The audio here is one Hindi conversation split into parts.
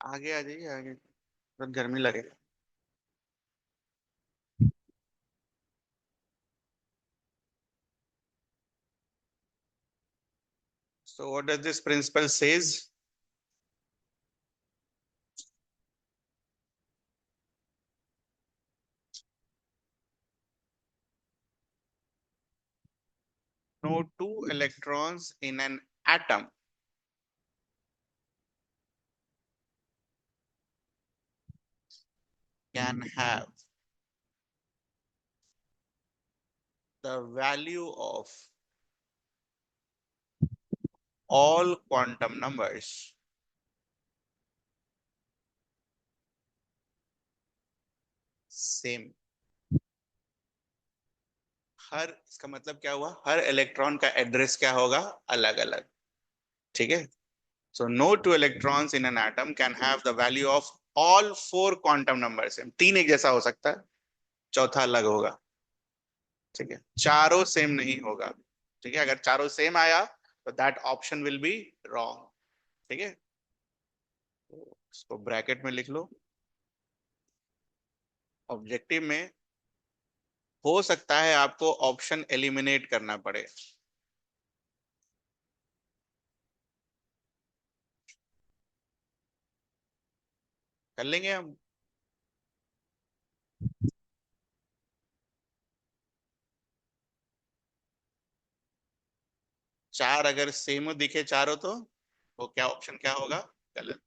आगे आ जाइए आगे, बहुत गर्मी लगे। So what does this principle says? No two electrons in an atom can have the value of all quantum numbers same। हर इसका मतलब क्या हुआ, हर इलेक्ट्रॉन का एड्रेस क्या होगा, अलग अलग। ठीक है। So no two electrons in an atom can have the value of all four quantum number same. तीन एक जैसा हो सकता है, चौथा अलग होगा। ठीक है, चारों सेम नहीं होगा। ठीक है, अगर चारों सेम आया तो that option will be wrong. ठीक है, तो इसको ब्रैकेट में लिख लो। ऑब्जेक्टिव में हो सकता है आपको ऑप्शन एलिमिनेट करना पड़े। कर लेंगे हम। चार अगर सेम दिखे चारों तो वो क्या ऑप्शन क्या होगा, गलत।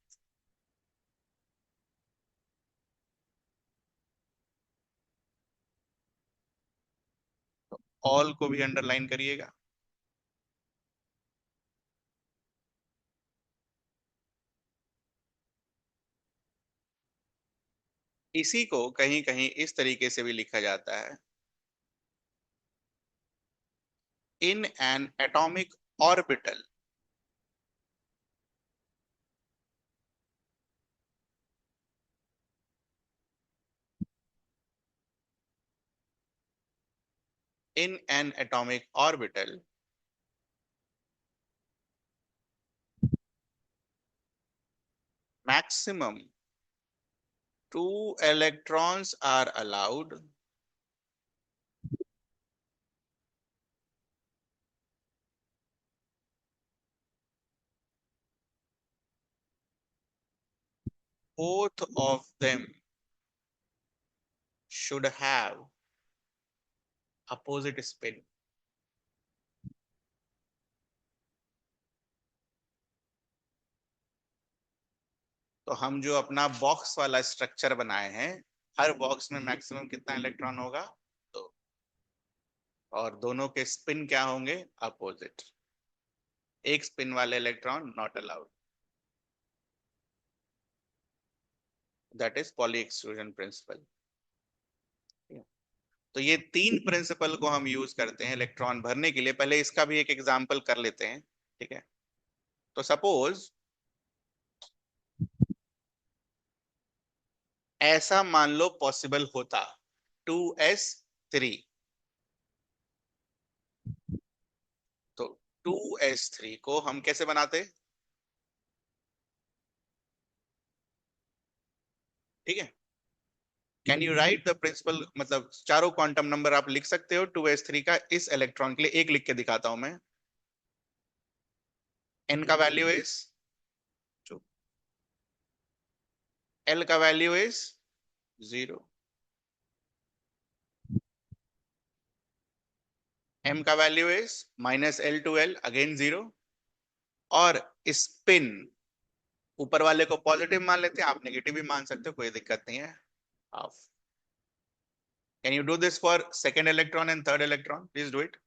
ऑल को भी अंडरलाइन करिएगा। इसी को कहीं कहीं इस तरीके से भी लिखा जाता है, in an atomic orbital in an atomic orbital maximum two electrons are allowed both of them should have opposite spin। तो हम जो अपना बॉक्स वाला स्ट्रक्चर बनाए हैं, हर बॉक्स में मैक्सिमम कितना इलेक्ट्रॉन होगा, तो और दोनों के स्पिन क्या होंगे, अपोजिट। एक स्पिन वाले electron not allowed. That is poly exclusion principle. तो ये तीन प्रिंसिपल को हम यूज करते हैं इलेक्ट्रॉन भरने के लिए। पहले इसका भी एक एग्जांपल कर लेते हैं। ठीक है, तो सपोज ऐसा मान लो पॉसिबल होता, 2s3। तो 2s3 को हम कैसे बनाते। ठीक है, can you write the principle, मतलब चारों क्वांटम नंबर आप लिख सकते हो 2s3 का। इस इलेक्ट्रॉन के लिए एक लिख के दिखाता हूं मैं। n का वैल्यू इज 2, l का वैल्यू इज 0, m का value is -l to l again 0, और स्पिन ऊपर वाले को पॉजिटिव मान लेते हैं, आप नेगेटिव भी मान सकते हो, कोई दिक्कत नहीं है, half. Can you do this for second electron and third electron, please do it.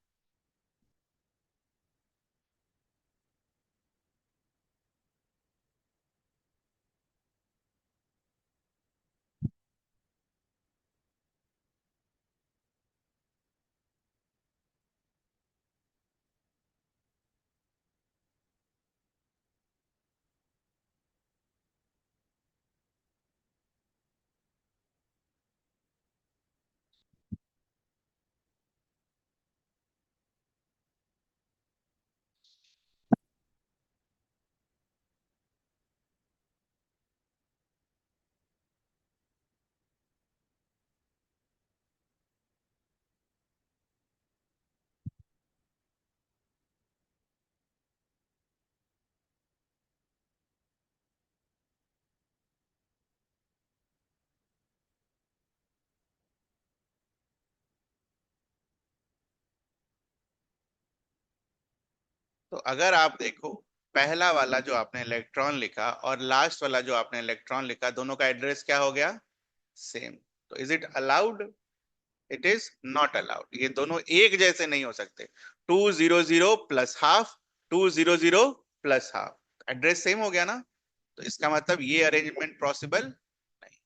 तो अगर आप देखो, पहला वाला जो आपने इलेक्ट्रॉन लिखा और लास्ट वाला जो आपने इलेक्ट्रॉन लिखा, दोनों का एड्रेस क्या हो गया? सेम। तो is it allowed? It is not allowed. ये दोनों एक जैसे नहीं हो सकते। 200 plus half, 200 plus half, address same हो गया ना? तो इसका मतलब ये अरेंजमेंट पॉसिबल नहीं।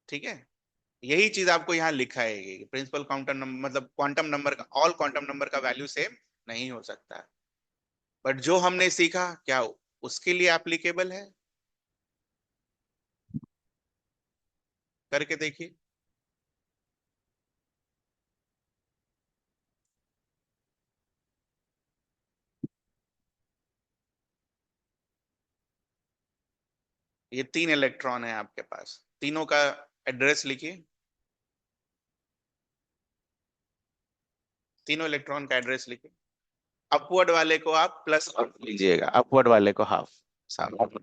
ठीक है, यही चीज आपको यहाँ लिखा है, प्रिंसिपल क्वांटम नंबर मतलब क्वांटम नंबर का, ऑल क्वांटम नंबर का वैल्यू सेम नहीं हो सकता। बट जो हमने सीखा क्या उसके लिए एप्लीकेबल है? करके देखिए। ये 3 इलेक्ट्रॉन है आपके पास, तीनों का एड्रेस लिखिए। तीनों इलेक्ट्रॉन का एड्रेस लिखिए। अपवर्ड वाले को आप प्लस लीजिएगा, अपवर्ड वाले को हाफ। साफ।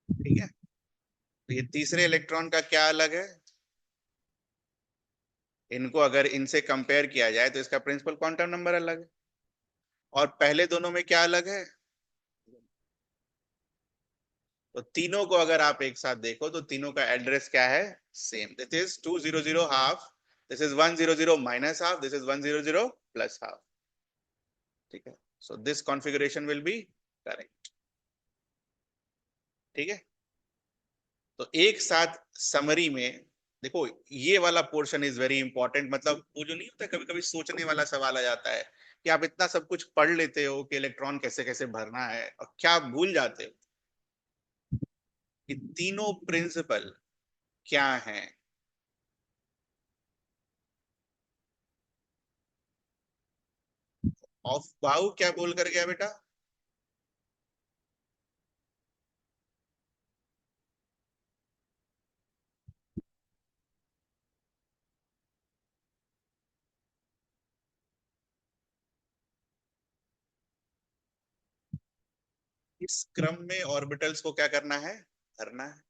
ठीक है, तो ये तीसरे इलेक्ट्रॉन का क्या अलग है? इनको अगर इनसे कंपेयर किया जाए तो इसका प्रिंसिपल क्वांटम नंबर अलग है। और पहले दोनों में क्या अलग है? तो तीनों को अगर आप एक साथ देखो तो तीनों का एड्रेस क्या है? Same. This is 200 half, this is 100 minus half, this is 100 plus half. ठीक है, so this configuration will be correct. ठीक है, तो एक साथ समरी में देखो, ये वाला पोर्शन इज वेरी इंपॉर्टेंट। मतलब वो जो नहीं होता, कभी कभी सोचने वाला सवाल आ जाता है कि आप इतना सब कुछ पढ़ लेते हो कि इलेक्ट्रॉन कैसे कैसे भरना है, और क्या भूल जाते हो कि तीनों प्रिंसिपल क्या हैं। ऑफ बाउ क्या बोल कर गया बेटा? इस क्रम में ऑर्बिटल्स को क्या करना है? भरना है।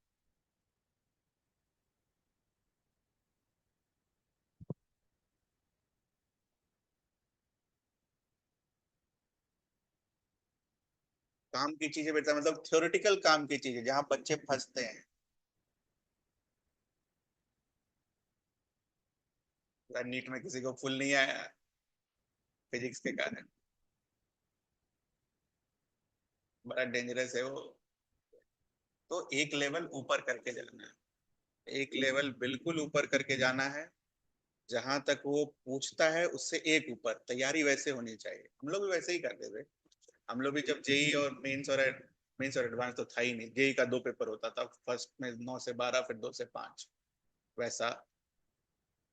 काम की चीजें बेटा, मतलब थ्योरेटिकल काम की चीजें जहां बच्चे फंसते हैं। नीट में किसी को फुल नहीं आया फिजिक्स के कारण, बड़ा डेंजरस है वो। तो एक लेवल ऊपर करके जाना है, एक लेवल बिल्कुल ऊपर करके जाना है। जहां तक वो पूछता है उससे एक ऊपर तैयारी वैसे होनी चाहिए। हम लोग भी वैसे ही करते थे। हम लोग भी जब जेई और मेंस और एडवांस तो था ही नहीं, जेई का 2 पेपर होता था, फर्स्ट में 9 से 12, फिर 2 से 5, वैसा।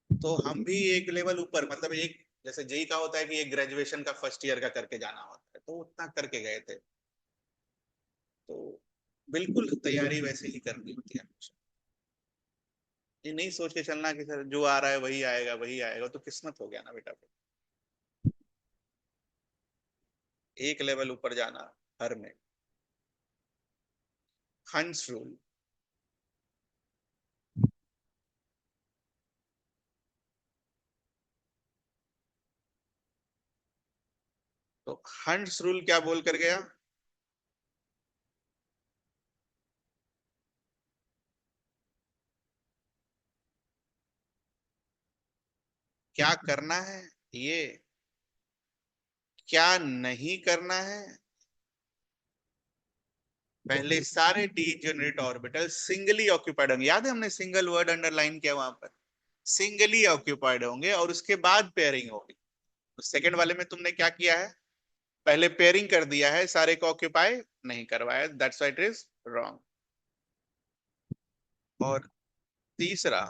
तो हम भी एक लेवल ऊपर, मतलब एक, जैसे जेई का होता है कि एक ग्रेजुएशन का फर्स्ट ईयर का करके जाना होता है, तो उतना करके गए थे। तो बिल्कुल तैयारी वैसे ही करनी होती है हमेशा। ये नहीं सोच के चलना कि सर जो आ रहा है वही आएगा वही आएगा, तो किस्मत हो गया ना बेटा। एक लेवल ऊपर जाना हर में। हंस रूल। तो हंस रूल क्या बोल कर गया? क्या करना है ये? क्या नहीं करना है? पहले सारे डीजेनरेट ऑर्बिटल सिंगली ऑक्यूपाइड होंगे, याद है हमने सिंगल वर्ड अंडरलाइन किया वहां पर, सिंगली ऑक्यूपाइड होंगे और उसके बाद पेयरिंग होगी। तो सेकंड वाले में तुमने क्या किया है, पहले पेयरिंग कर दिया है, सारे को ऑक्यूपाई नहीं करवाया, that's why it is wrong. और तीसरा,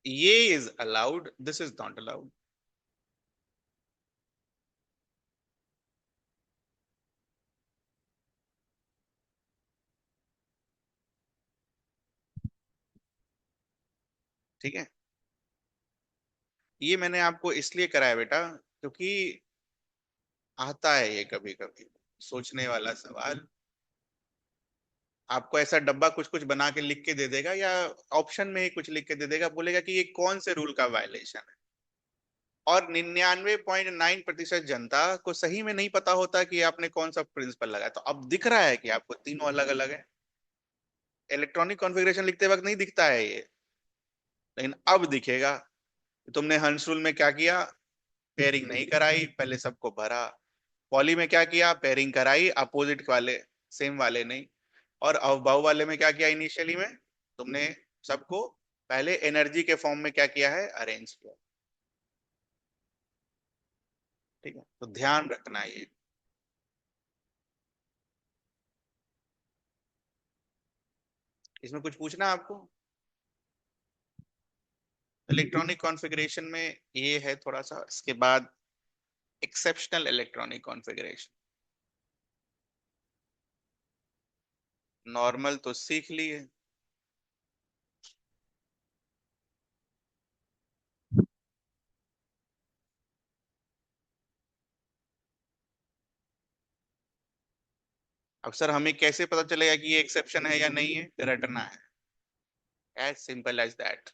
ये is allowed, this is not allowed. ठीक है, ये मैंने आपको इसलिए कराया बेटा क्योंकि आता है ये कभी कभी सोचने वाला सवाल। आपको ऐसा डब्बा कुछ कुछ बना के लिख के दे देगा या ऑप्शन में ही कुछ लिख के दे देगा, बोलेगा कि ये कौन से रूल का वायलेशन है। और 99.9% जनता को सही में नहीं पता होता कि आपने कौन सा प्रिंसिपल लगाया। तो अब दिख रहा है कि आपको तीनों अलग अलग है, इलेक्ट्रॉनिक कॉन्फ़िगरेशन लिखते वक्त नहीं दिखता है ये, लेकिन अब दिखेगा। तुमने हंस रूल में क्या किया, पेयरिंग नहीं कराई, पहले सबको भरा। पॉली में क्या किया, पेयरिंग कराई, अपोजिट वाले सेम वाले नहीं। और अबव वाले में क्या किया, इनिशियली में तुमने सबको पहले एनर्जी के फॉर्म में क्या किया है, अरेंज किया। ठीक है, तो ध्यान रखना ये। इसमें कुछ पूछना है आपको? इलेक्ट्रॉनिक कॉन्फ़िगरेशन में ये है थोड़ा सा, इसके बाद एक्सेप्शनल इलेक्ट्रॉनिक कॉन्फ़िगरेशन। नॉर्मल तो सीख लिए। अब सर हमें कैसे पता चलेगा कि ये एक्सेप्शन है या नहीं है, रटना है, as simple as that.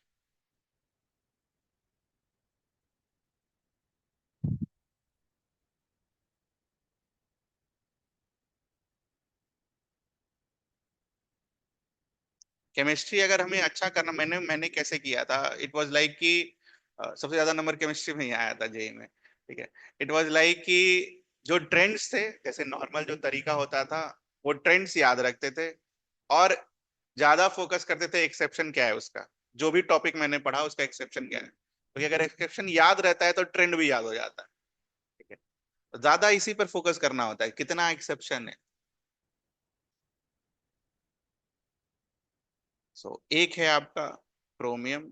Chemistry अगर हमें अच्छा करना, मैंने मैंने कैसे किया था, इट वाज लाइक कि सबसे ज्यादा नंबर केमिस्ट्री में ही आया था जेई में। ठीक है, इट वाज लाइक कि जो ट्रेंड्स थे, जैसे नॉर्मल जो तरीका होता था, वो ट्रेंड्स याद रखते थे और ज्यादा फोकस करते थे एक्सेप्शन क्या है उसका। जो भी टॉपिक मैंने पढ़ा उसका एक्सेप्शन क्या है, क्योंकि अगर एक्सेप्शन याद रहता है तो ट्रेंड भी याद हो जाता है। ठीक है, तो ज्यादा इसी पर फोकस करना होता है, कितना एक्सेप्शन है। सो एक है आपका क्रोमियम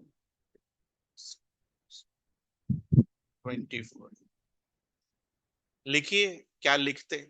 24। लिखिए, क्या लिखते?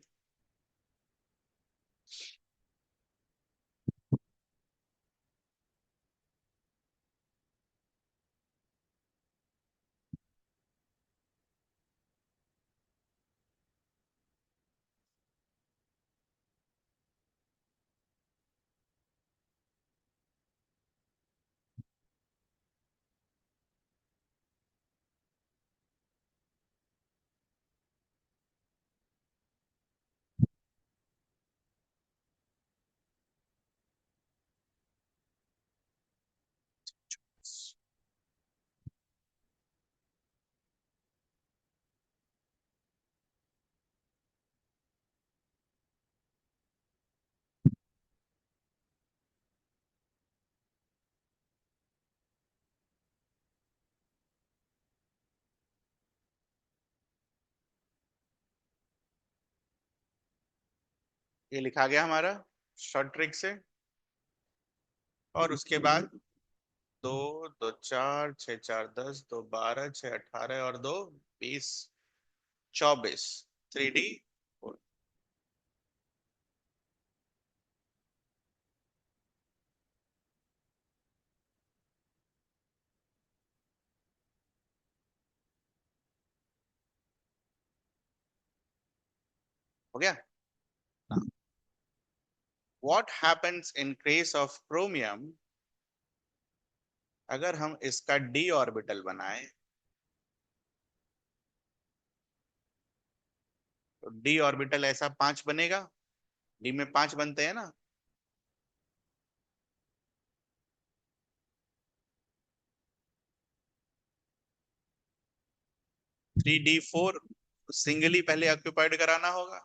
ये लिखा गया हमारा शॉर्ट ट्रिक से। और उसके बाद दो, दो चार, छः चार 10, दो 12, छः 18 और दो 20, 24, 3D। हो गया। What happens in case of chromium, अगर हम इसका डी ऑर्बिटल बनाए तो डी ऑर्बिटल ऐसा 5 बनेगा, डी में 5 बनते हैं ना। 3d4 सिंगली पहले ऑक्यूपाइड कराना होगा।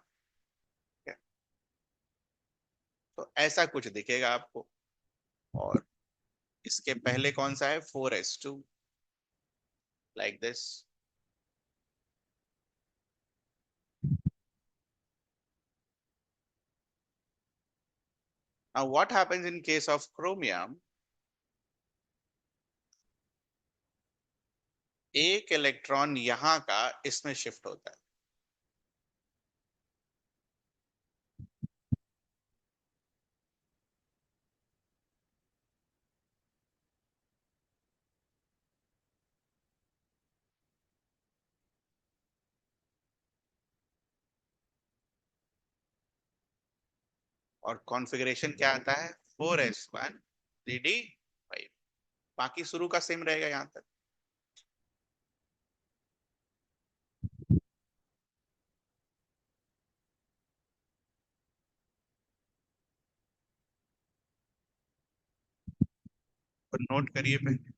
तो ऐसा कुछ दिखेगा आपको। और इसके पहले कौन सा है, 4s2, like this. Now what happens in case of chromium, एक इलेक्ट्रॉन यहां का इसमें शिफ्ट होता है। और कॉन्फ़िगरेशन क्या आता है, 4s1 3d5। बाकी शुरू का सेम रहेगा यहां तक। तो नोट करिए पहले।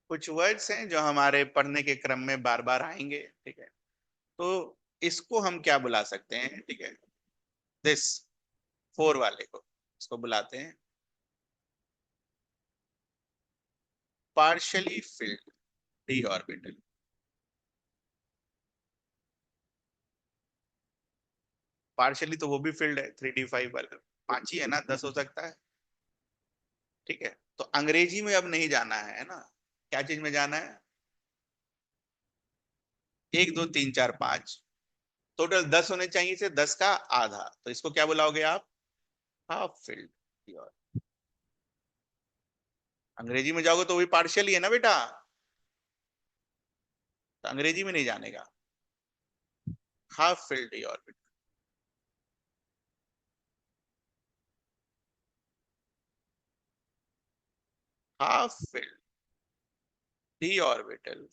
कुछ वर्ड्स हैं जो हमारे पढ़ने के क्रम में बार बार आएंगे, ठीक है। तो इसको हम क्या बुला सकते हैं, ठीक है, दिस 4 वाले को, इसको बुलाते हैं partially field D orbital. Partially तो वो भी फिल्ड है, 3d5 वाला 5 ही है ना, 10 हो सकता है। ठीक है, तो अंग्रेजी में अब नहीं जाना है ना, क्या चीज में जाना है, 1 2 3 4 5, टोटल 10 होने चाहिए, से 10 का आधा, तो इसको क्या बुलाओगे आप, हाफ फील्ड। अंग्रेजी में जाओगे तो वही पार्शियल ही है ना बेटा, तो अंग्रेजी में नहीं जाने का, half filled d orbital. Half filled d orbital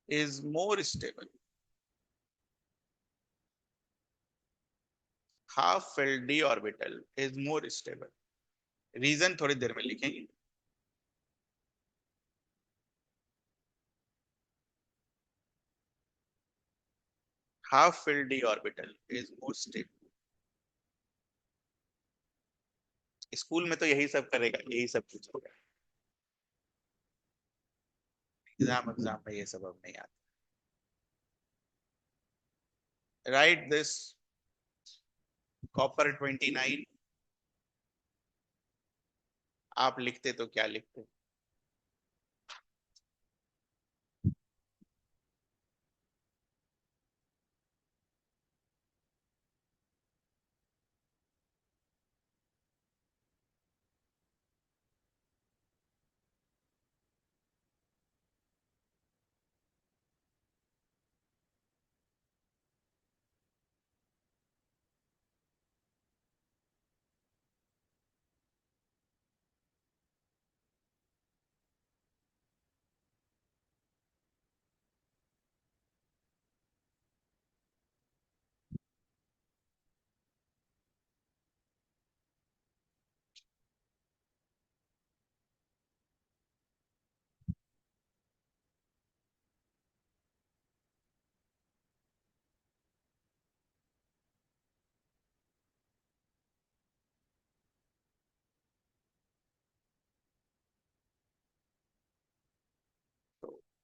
is more stable. Half filled d orbital is more stable. Reason थोड़ी देर में लिखेंगे। Half filled d orbital is more stable। School में तो यही सब करेगा, यही सब पूछेगा, एग्जाम में ये सब अब नहीं आता। Right this copper 29। आप लिखते तो क्या लिखते,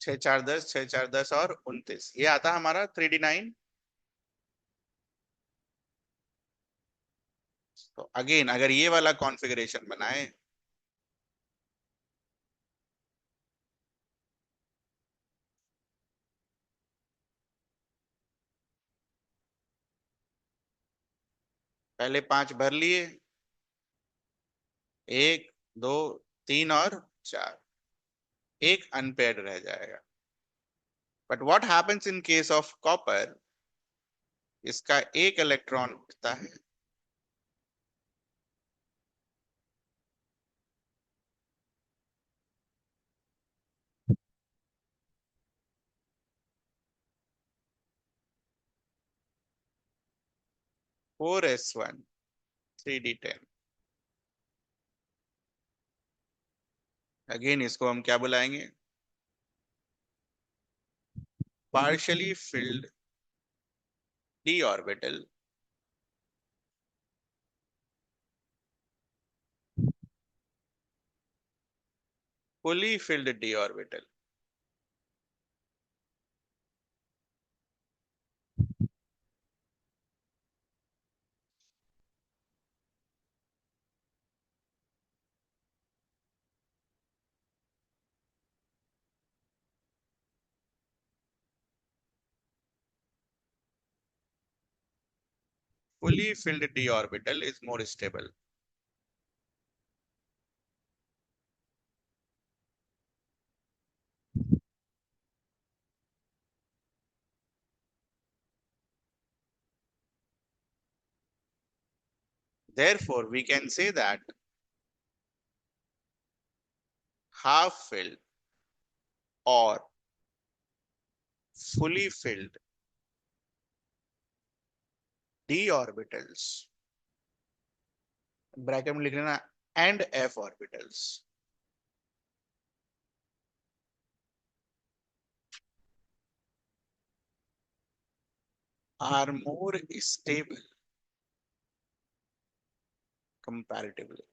छः चार दस और 29, ये आता है हमारा 3D9। तो अगेन अगर ये वाला कॉन्फ़िगरेशन बनाए, पहले 5 भर लिए, 1 2 3 और 4, एक अनपेयर्ड रह जाएगा। But what happens in case of copper, इसका एक इलेक्ट्रॉन उठता है, (4s1) 3d10। अगेन इसको हम क्या बुलाएंगे, partially field d orbital fully filled d orbital. Fully filled d orbital is more stable. Therefore, we can say that half filled or fully filled d orbitals, bracket में लिख लेना, and f orbitals are more stable comparatively.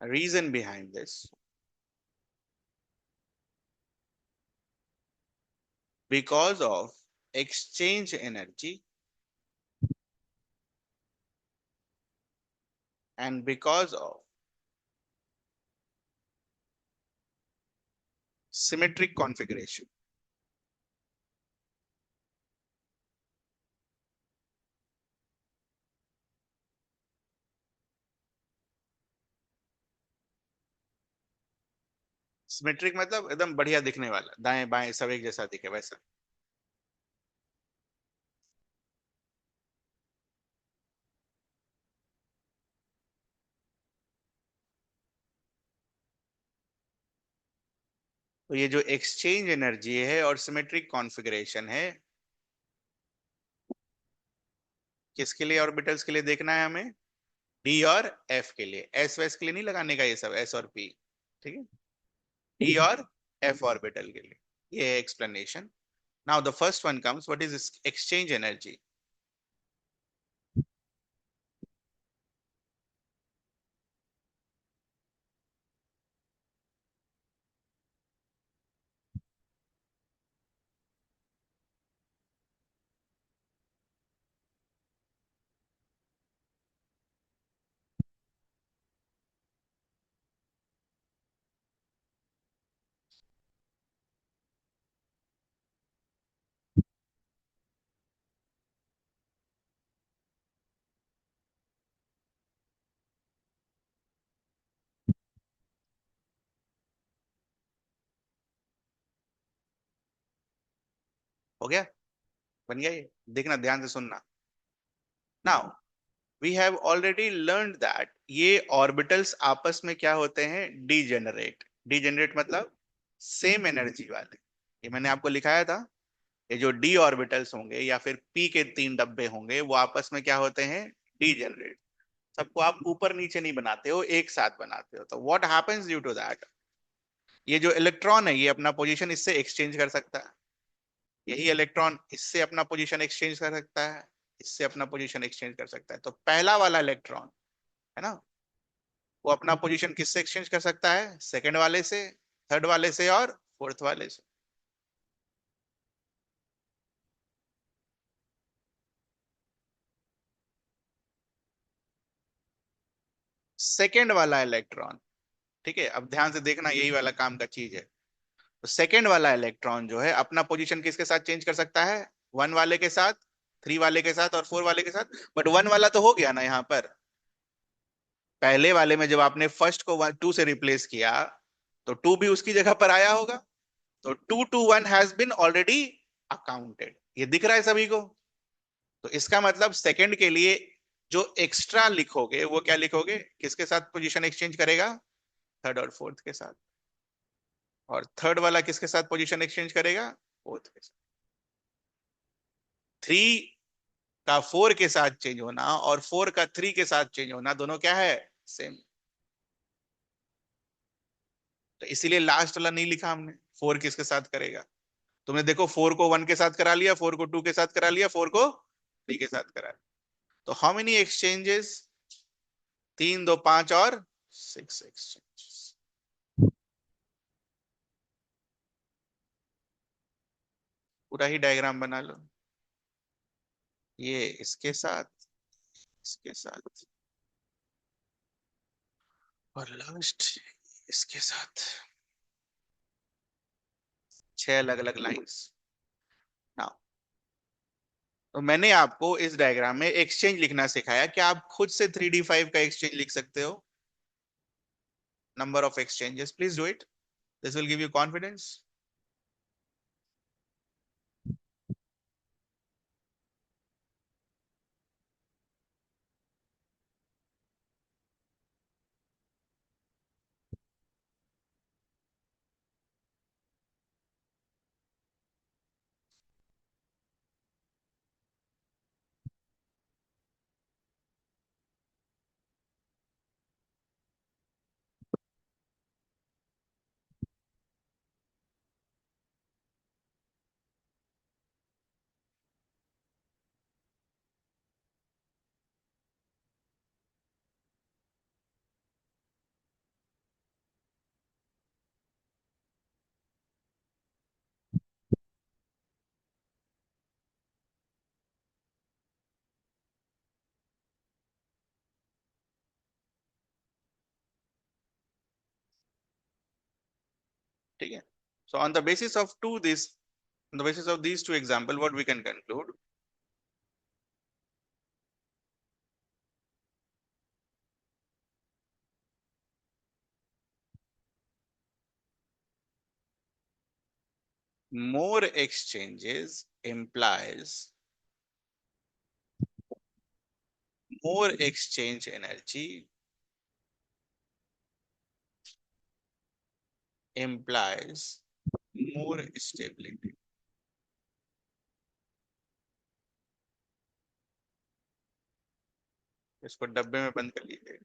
Reason behind this, because of exchange energy and because of symmetric configuration. Symmetric मतलब एकदम बढ़िया दिखने वाला, दाएं बाएं सब एक जैसा दिखे वैसा। तो ये जो एक्सचेंज एनर्जी है और सिमेट्रिक कॉन्फ़िगरेशन है, किसके लिए, ऑर्बिटल्स के लिए देखना है हमें, डी और एफ के लिए, एस वेस के लिए नहीं लगाने का ये सब, एस और पी, ठीक है, डी और एफ ऑर्बिटल के लिए, ये explanation. Now the first one comes, what is exchange energy. हो गया, बन गया ये, देखना ध्यान से सुनना। Now we have already learned that ये ऑर्बिटल्स आपस में क्या होते हैं, डीजेनरेट। डीजेनरेट मतलब सेम एनर्जी वाले, ये मैंने आपको लिखाया था, ये जो डी ऑर्बिटल्स होंगे या फिर पी के 3 डब्बे होंगे वो आपस में क्या होते हैं, डीजेनरेट। सबको आप ऊपर नीचे नहीं बनाते हो, एक साथ बनाते हो। तो what happens due to that, ये जो इलेक्ट्रॉन है ये अपना पोजीशन इससे एक्सचेंज कर सकता है, यही इलेक्ट्रॉन इससे अपना पोजीशन एक्सचेंज कर सकता है, इससे अपना पोजीशन एक्सचेंज कर सकता है। तो पहला वाला इलेक्ट्रॉन है ना, वो अपना पोजीशन किससे एक्सचेंज कर सकता है, सेकंड वाले से, थर्ड वाले से और फोर्थ वाले से। सेकंड वाला इलेक्ट्रॉन, ठीक है, अब ध्यान से देखना, यही वाला काम का चीज है। तो सेकंड वाला इलेक्ट्रॉन जो है अपना पोजीशन किसके साथ चेंज कर सकता है, वन वाले के साथ, थ्री वाले के साथ और फोर वाले के साथ। बट वन वाला तो हो गया ना यहाँ पर, पहले वाले में जब आपने फर्स्ट को टू से रिप्लेस किया तो टू भी उसकी जगह पर आया होगा। तो 2 to 1 has been already accounted, ये दिख रहा है सभी को। तो इसका मतलब सेकंड के लिए जो एक्स्ट्रा लिखोगे वो क्या लिखोगे, किसके साथ पोजीशन एक्सचेंज करेगा, थर्ड और फोर्थ के साथ। और थर्ड वाला किसके साथ पोजीशन एक्सचेंज करेगा, फोर्थ के साथ। थ्री का फोर के साथ चेंज होना और फोर का थ्री के साथ चेंज होना दोनों क्या है, सेम। तो इसीलिए लास्ट वाला नहीं लिखा हमने, फोर किसके साथ करेगा। तुमने देखो, फोर को वन के साथ करा लिया, फोर को टू के साथ करा लिया, फोर को थ्री के साथ करा लिया। तो हाउ मेनी एक्सचेंजेस, 3 2 5 और 6 एक्सचेंजेस। पूरा ही डायग्राम बना लो, ये इसके साथ, इसके साथ और लास्ट इसके साथ, 6 अलग अलग लाइंस। नाउ, तो मैंने आपको इस डायग्राम में एक्सचेंज लिखना सिखाया, क्या आप खुद से 3D5 का एक्सचेंज लिख सकते हो, number of exchanges, please do it, this will give you confidence. ठीक है, so on the basis of two this on the basis of these two example what we can conclude, more exchanges implies more exchange energy implies more stability। इसको डब्बे में बंद कर लीजिए।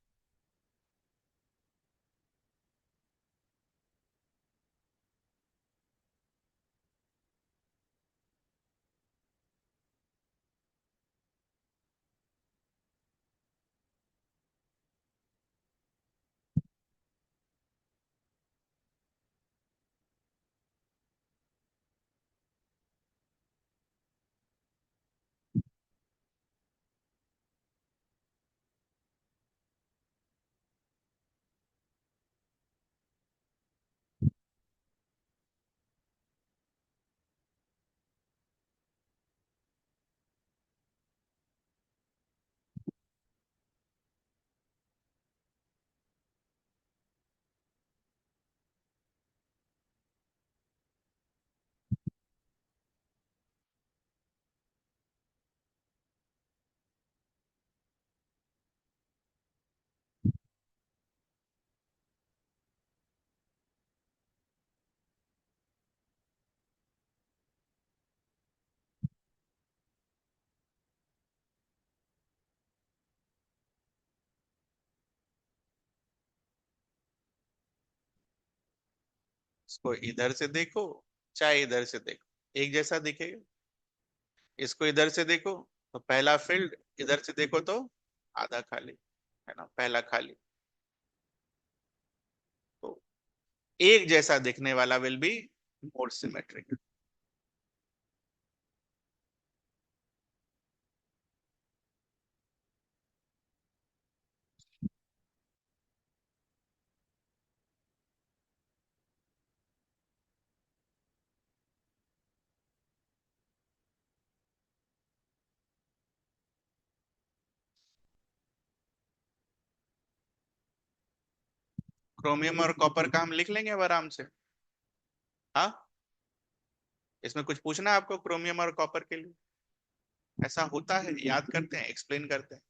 इसको इधर से देखो चाहे इधर से देखो एक जैसा दिखेगा। इसको इधर से देखो तो पहला फील्ड, इधर से देखो तो आधा खाली, है ना, पहला खाली। तो एक जैसा दिखने वाला will be more symmetric. Chromium और कॉपर का हम लिख लेंगे अब आराम से। हाँ, इसमें कुछ पूछना है आपको क्रोमियम और कॉपर के लिए? ऐसा होता है, याद करते हैं, एक्सप्लेन करते हैं।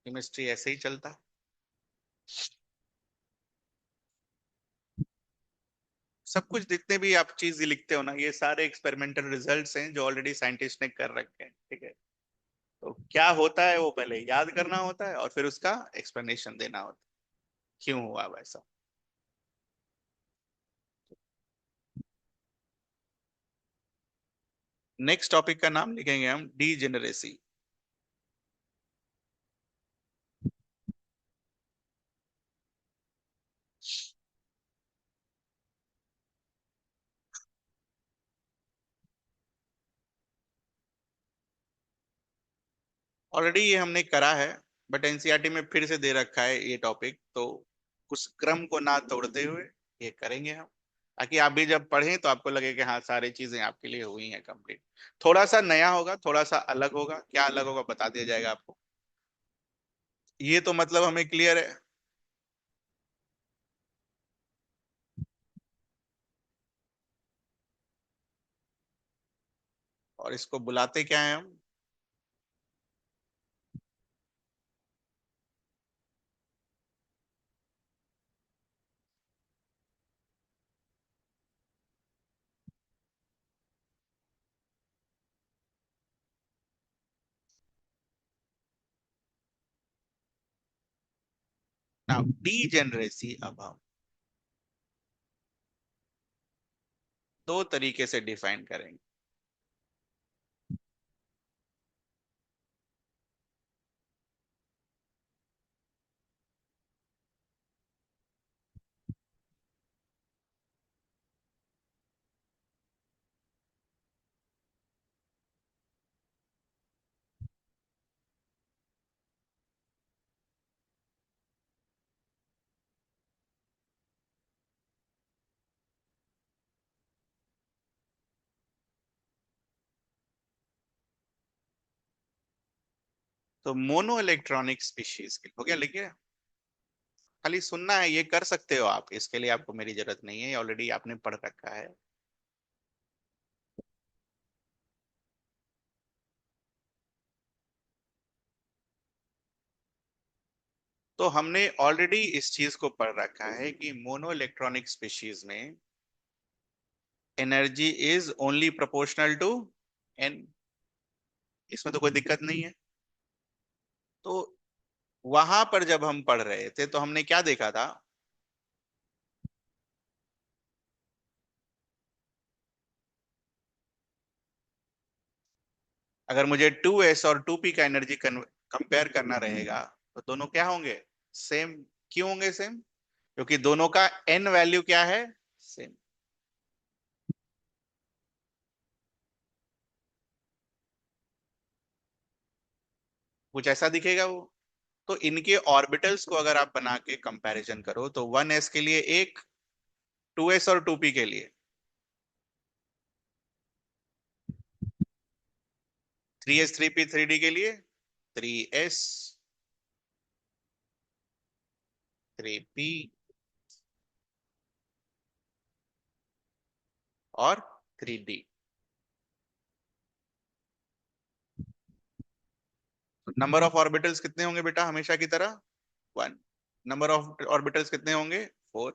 केमिस्ट्री ऐसे ही चलता है। सब कुछ जितने भी आप चीज लिखते हो ना, ये सारे एक्सपेरिमेंटल रिजल्ट्स हैं जो ऑलरेडी साइंटिस्ट ने कर रखे हैं, ठीक है। तो क्या होता है वो पहले याद करना होता है और फिर उसका एक्सप्लेनेशन देना होता है, क्यों हुआ वैसा। नेक्स्ट टॉपिक का नाम लिखेंगे हम डीजेनरेसी। ऑलरेडी ये हमने करा है, बट एनसीईआरटी में फिर से दे रखा है ये टॉपिक, तो उस क्रम को ना तोड़ते हुए ये करेंगे हम, ताकि आप भी जब पढ़ें तो आपको लगे कि हाँ सारी चीजें आपके लिए हुई हैं कंप्लीट। थोड़ा सा नया होगा, थोड़ा सा अलग होगा, क्या अलग होगा बता दिया जाएगा आपको। ये तो मतलब हमें क्लियर है। और इसको बुलाते क्या है हम? नाउ डीजेनरेसी अब हम दो तरीके से डिफाइन करेंगे। तो मोनो इलेक्ट्रॉनिक स्पीशीज के हो गया, लिखिए। खाली सुनना है, ये कर सकते हो आप, इसके लिए आपको मेरी जरूरत नहीं है, ऑलरेडी आपने पढ़ रखा है। तो हमने ऑलरेडी इस चीज को पढ़ रखा है कि मोनो इलेक्ट्रॉनिक स्पीशीज में energy is only proportional to n. इसमें तो कोई दिक्कत नहीं है। तो वहां पर जब हम पढ़ रहे थे तो हमने क्या देखा था? अगर मुझे 2s और 2p का एनर्जी कंपेयर करना रहेगा तो दोनों क्या होंगे? सेम। क्यों होंगे सेम? क्योंकि दोनों का एन वैल्यू क्या है? सेम। कुछ ऐसा दिखेगा वो। तो इनके ऑर्बिटल्स को अगर आप बना के कंपैरिजन करो तो 1s के लिए एक, 2s और 2p के लिए, 3s 3p 3d के लिए 3s 3p और 3d। नंबर ऑफ ऑर्बिटल्स कितने होंगे बेटा हमेशा की तरह? 1। नंबर ऑफ ऑर्बिटल्स कितने होंगे? 4।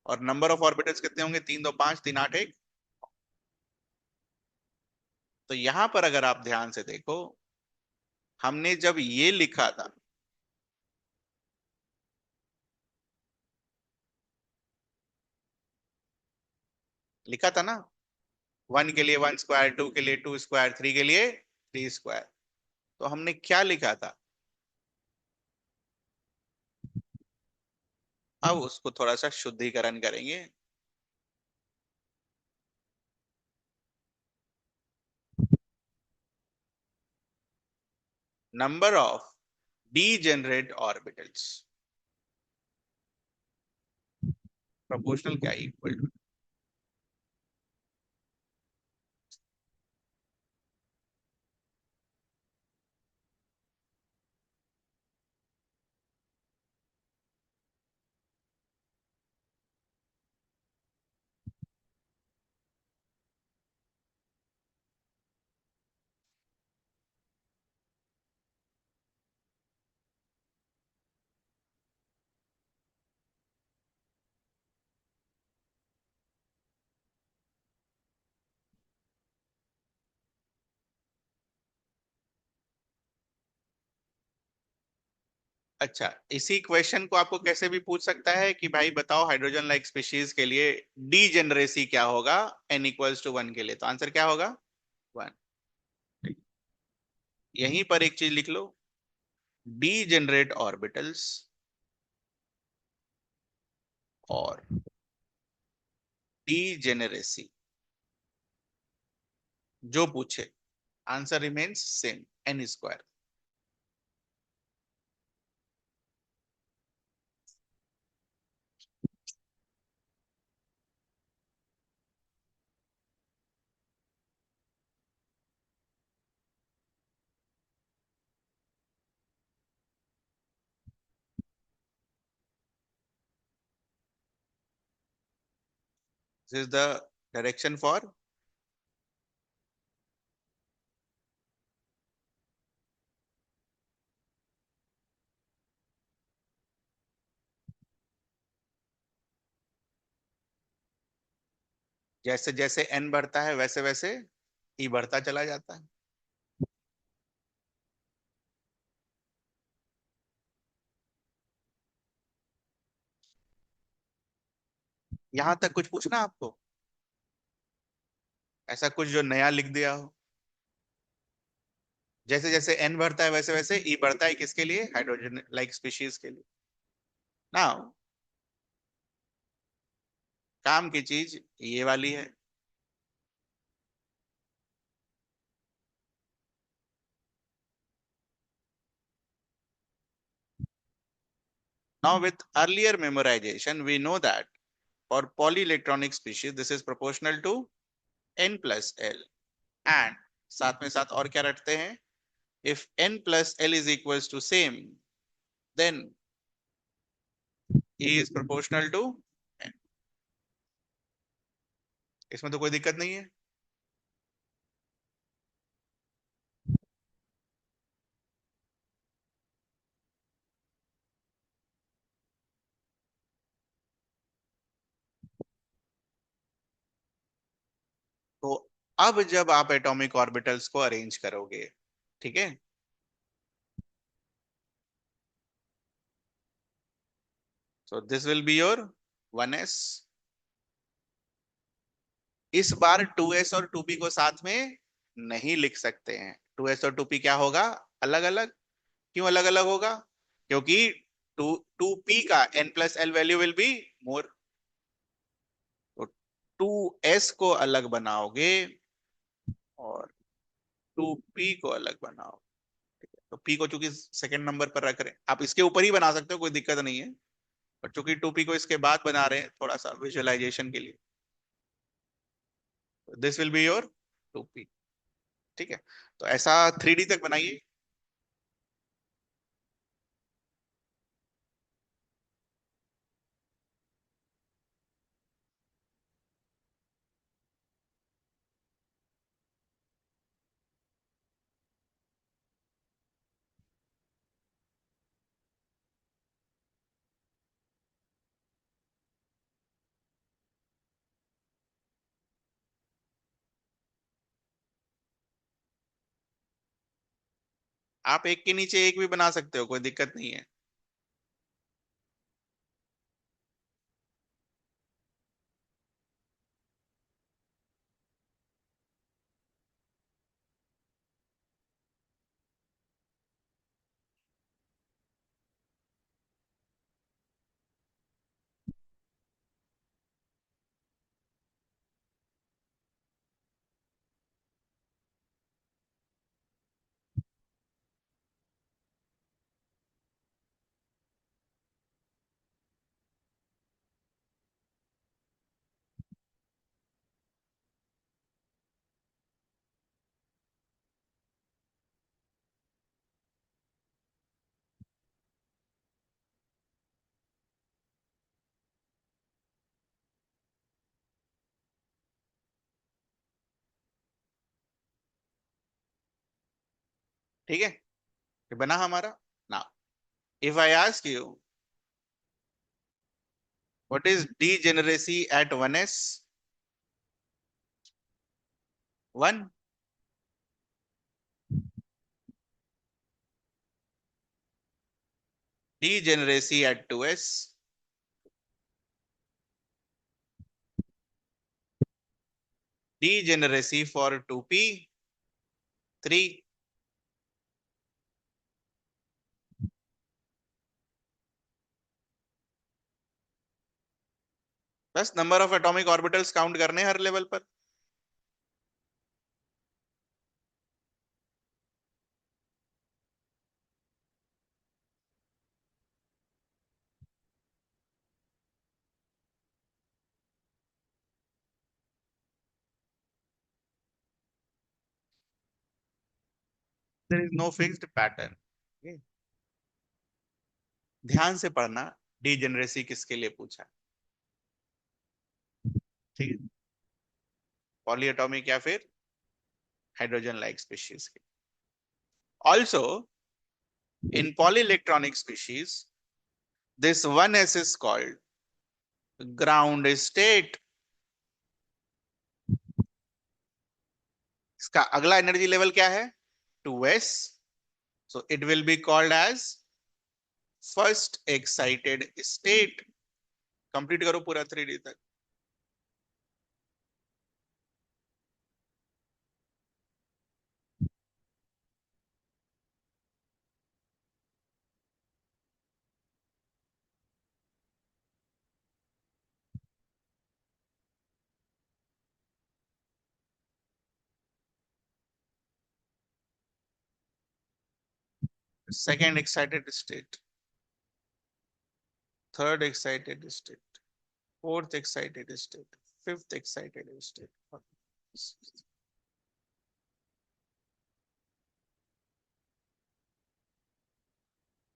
और नंबर ऑफ ऑर्बिटल्स कितने होंगे? 3 2 5, 3 8 1। तो यहां पर अगर आप ध्यान से देखो, हमने जब ये लिखा था, लिखा था ना, 1 के लिए 1 स्क्वायर, 2 के लिए 2 स्क्वायर, 3 के लिए 3 स्क्वायर। तो हमने क्या लिखा था, अब उसको थोड़ा सा शुद्धिकरण करेंगे। Number of degenerate orbitals proportional क्या इक्वल टू, अच्छा इसी क्वेश्चन को आपको कैसे भी पूछ सकता है कि भाई बताओ हाइड्रोजन लाइक स्पीशीज के लिए डीजेनरेसी क्या होगा n इक्वल्स टू 1 के लिए, तो आंसर क्या होगा 1। यहीं पर एक चीज लिख लो, डीजेनरेट ऑर्बिटल्स और डीजेनेरेसी जो पूछे, answer remains same, n square. This is the direction for, जैसे जैसे n बढ़ता है वैसे वैसे e बढ़ता चला जाता है। यहां तक कुछ पूछना आपको, ऐसा कुछ जो नया लिख दिया हो। जैसे जैसे n बढ़ता है वैसे वैसे e बढ़ता है, किसके लिए, हाइड्रोजन लाइक स्पीशीज के लिए। नाउ काम की चीज ये वाली है। Now with earlier memorisation we know that for polyelectronic species this is proportional to n plus l, and साथ में साथ और क्या रखते हैं, if n plus l is equals to same then e is proportional to n। इसमें तो कोई दिक्कत नहीं है। तो अब जब आप एटॉमिक ऑर्बिटल्स को अरेंज करोगे, ठीक है, so this will be your 1s। इस बार 2s और 2p को साथ में नहीं लिख सकते हैं, 2s और 2p क्या होगा, अलग अलग। क्यों अलग अलग होगा, क्योंकि टू 2p का n plus L value will be more, तो 2s को अलग बनाओगे और 2p को अलग बनाओ। तो p को चूंकि सेकंड नंबर पर रख रहे हैं, आप इसके ऊपर ही बना सकते हो, कोई दिक्कत नहीं है, पर चूंकि 2p को इसके बाद बना रहे हैं थोड़ा सा विजुअलाइजेशन के लिए, this will be your 2p। ठीक है, तो ऐसा 3D तक बनाइए। आप एक के नीचे एक भी बना सकते हो, कोई दिक्कत नहीं है। ठीक है, ये बना हमारा ना। If I ask you what is degeneracy at 1s? 1। Degeneracy at 2s? Degeneracy for 2p? 3। बस number of atomic orbitals count करने हैं हर लेवल पर। There is no fixed pattern. ध्यान से पढ़ना, डीजेनरेसी किसके लिए पूछा। ठीक है, पॉलीएटॉमिक या फिर हाइड्रोजन लाइक स्पीशीज के। Also in polyelectronic species this 1s is called ground state। इसका अगला एनर्जी लेवल क्या है? 2s। So it will be called as first excited state. Complete करो पूरा 3D तक। Second excited state, third excited state, fourth excited state, fifth excited state.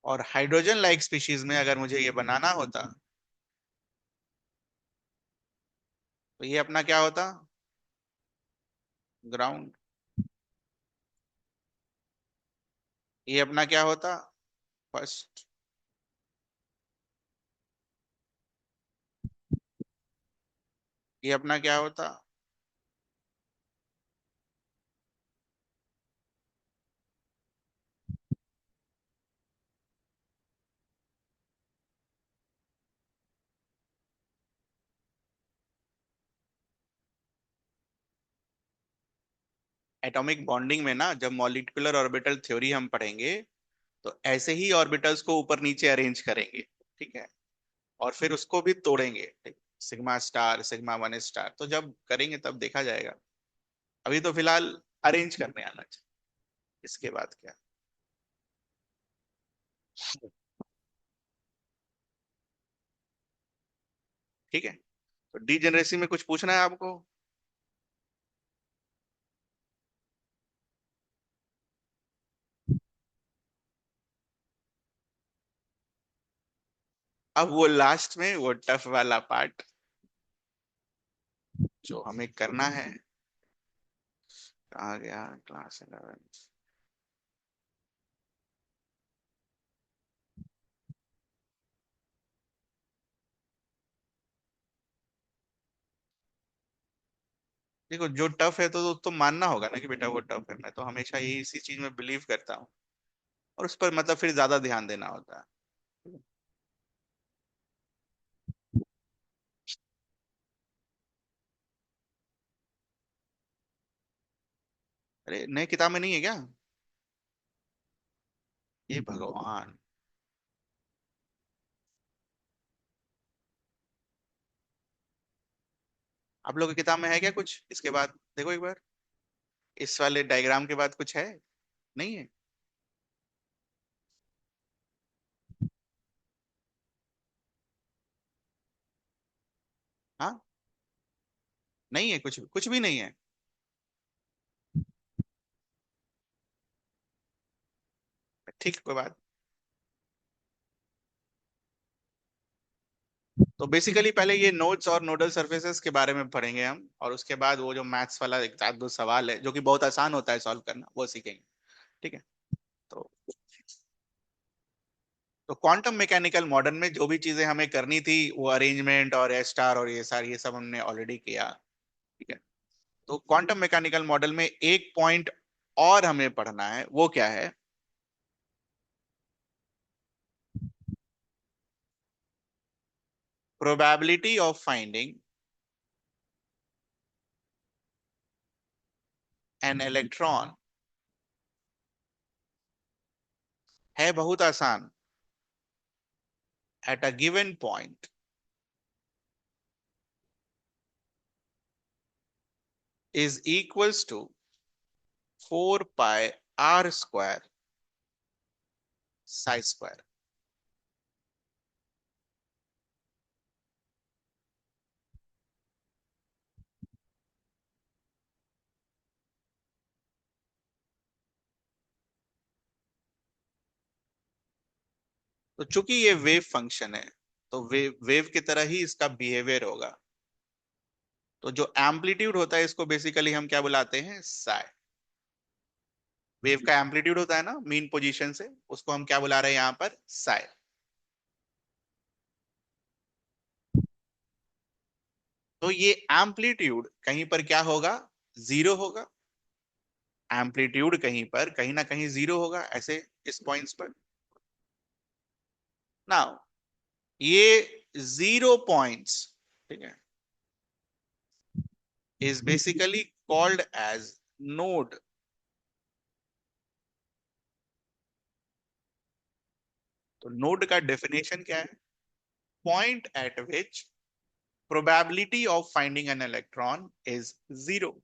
और हाइड्रोजन लाइक स्पीशीज में अगर मुझे ये बनाना होता तो ये अपना क्या होता? ग्राउंड। ये अपना क्या होता? फर्स्ट। ये अपना क्या होता? एटॉमिक बॉन्डिंग में ना, जब मॉलिक्यूलर ऑर्बिटल थ्योरी हम पढ़ेंगे तो ऐसे ही ऑर्बिटल्स को ऊपर नीचे अरेंज करेंगे। ठीक है, और फिर उसको भी तोड़ेंगे। ठीक, सिग्मा स्टार, सिग्मा 1 स्टार, तो जब करेंगे तब देखा जाएगा। अभी तो फिलहाल अरेंज करने आना चाहिए, इसके बाद क्या। ठीक है, तो डीजेनरेसी में कुछ पूछना है आपको? अब वो लास्ट में वो टफ वाला पार्ट जो हमें करना है। कहाँ गया क्लास 11? देखो, जो टफ है तो मानना होगा ना कि बेटा वो टफ है। मैं तो हमेशा यही इसी चीज में बिलीव करता हूँ, और उस पर मतलब फिर ज्यादा ध्यान देना होता है। अरे नए किताब में नहीं है क्या? ये भगवान, आप लोग की किताब में है क्या कुछ इसके बाद? देखो एक बार, इस वाले डायग्राम के बाद कुछ है? नहीं है? हाँ, नहीं है, कुछ कुछ भी नहीं है। ठीक है, कोई बात। तो बेसिकली पहले ये नोड्स और नोडल सरफेसेस के बारे में पढ़ेंगे हम, और उसके बाद वो जो मैथ्स वाला एक आध दो सवाल है जो कि बहुत आसान होता है सॉल्व करना, वो सीखेंगे। ठीक है। तो क्वांटम मैकेनिकल मॉडर्न में जो भी चीजें हमें करनी थी, वो अरेंजमेंट और एस स्टार और ये सब हमने ऑलरेडी किया। ठीक है। तो क्वांटम मैकेनिकल मॉडल में एक पॉइंट और हमें पढ़ना है, वो क्या है? Probability of finding an electron है बहुत आसान। At a given point is equals to 4 pi r² psi square. तो चूंकि ये वेव फंक्शन है, तो वेव की तरह ही इसका बिहेवियर होगा। तो जो एम्पलीट्यूड होता है, इसको बेसिकली हम क्या बुलाते हैं? साई। वेव का एम्पलीट्यूड होता है ना मीन पोजीशन से, उसको हम क्या बुला रहे हैं यहां पर? साई। तो ये एम्पलीट्यूड कहीं पर क्या होगा? जीरो होगा। एम्पलीट्यूड कहीं ना कहीं जीरो होगा, ऐसे इस पॉइंट्स पर। नाउ ये जीरो पॉइंट्स, ठीक है, is basically called as node. तो नोड का डेफिनेशन क्या है? Point at which probability of finding an electron is zero.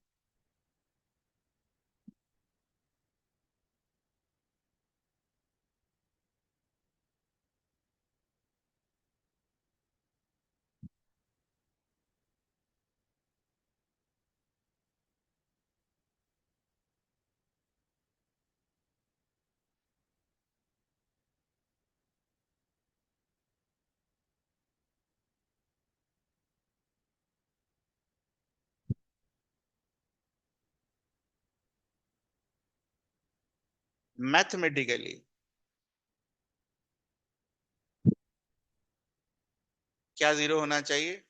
Mathematically क्या जीरो होना चाहिए?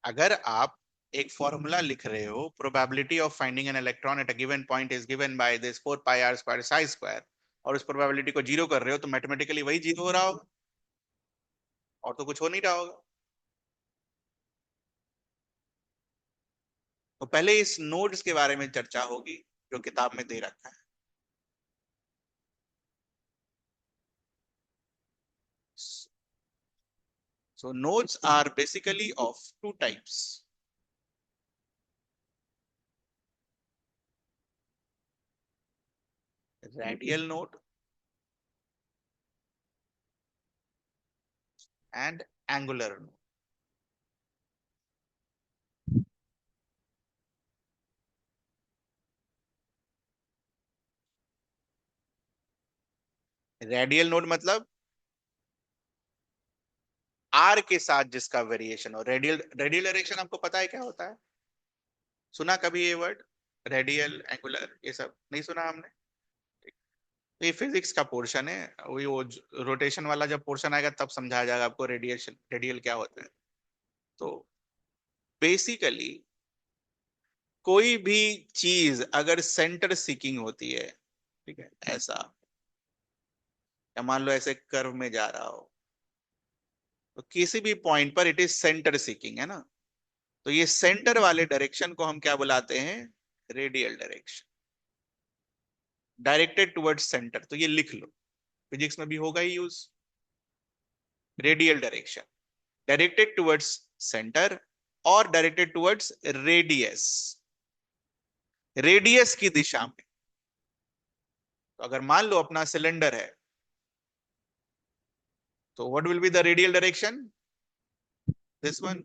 अगर आप एक फॉर्मूला लिख रहे हो, probability of finding an electron at a given point is given by this 4 pi r² psi square, और उस प्रोबेबिलिटी को जीरो कर रहे हो, तो मैथमेटिकली वही जीरो हो रहा होगा, और तो कुछ हो नहीं रहा होगा। तो पहले इस नोड्स के बारे में चर्चा होगी, जो किताब में दे रखा है। So nodes are basically of two types. Radial node and angular node. Radial node मतलब आर के साथ जिसका वेरिएशन हो। रेडियल रेडियल डायरेक्शन आपको पता है क्या होता है? सुना कभी ये वर्ड? रेडियल, एंगुलर, ये सब नहीं सुना हमने? तो ये फिजिक्स का पोर्शन है, वही वो रोटेशन वाला जब पोर्शन आएगा तब समझाया जाएगा आपको रेडिएशन, रेडियल क्या होता है। तो बेसिकली कोई भी चीज अगर सेंटर सीकिंग होती है, ठीक है, ऐसा, या मान लो ऐसे कर्व में जा रहा हो, तो किसी भी पॉइंट पर इट इज सेंटर सीकिंग, है ना? तो ये सेंटर वाले डायरेक्शन को हम क्या बुलाते हैं? Radial direction. Directed towards centre, तो ये लिख लो, फिजिक्स में भी होगा ही use. Radial direction, directed towards centre और डायरेक्टेड टुवर्ड्स रेडियस, रेडियस की दिशा में। तो अगर मान लो अपना सिलेंडर है, तो what will be the radial direction? This one,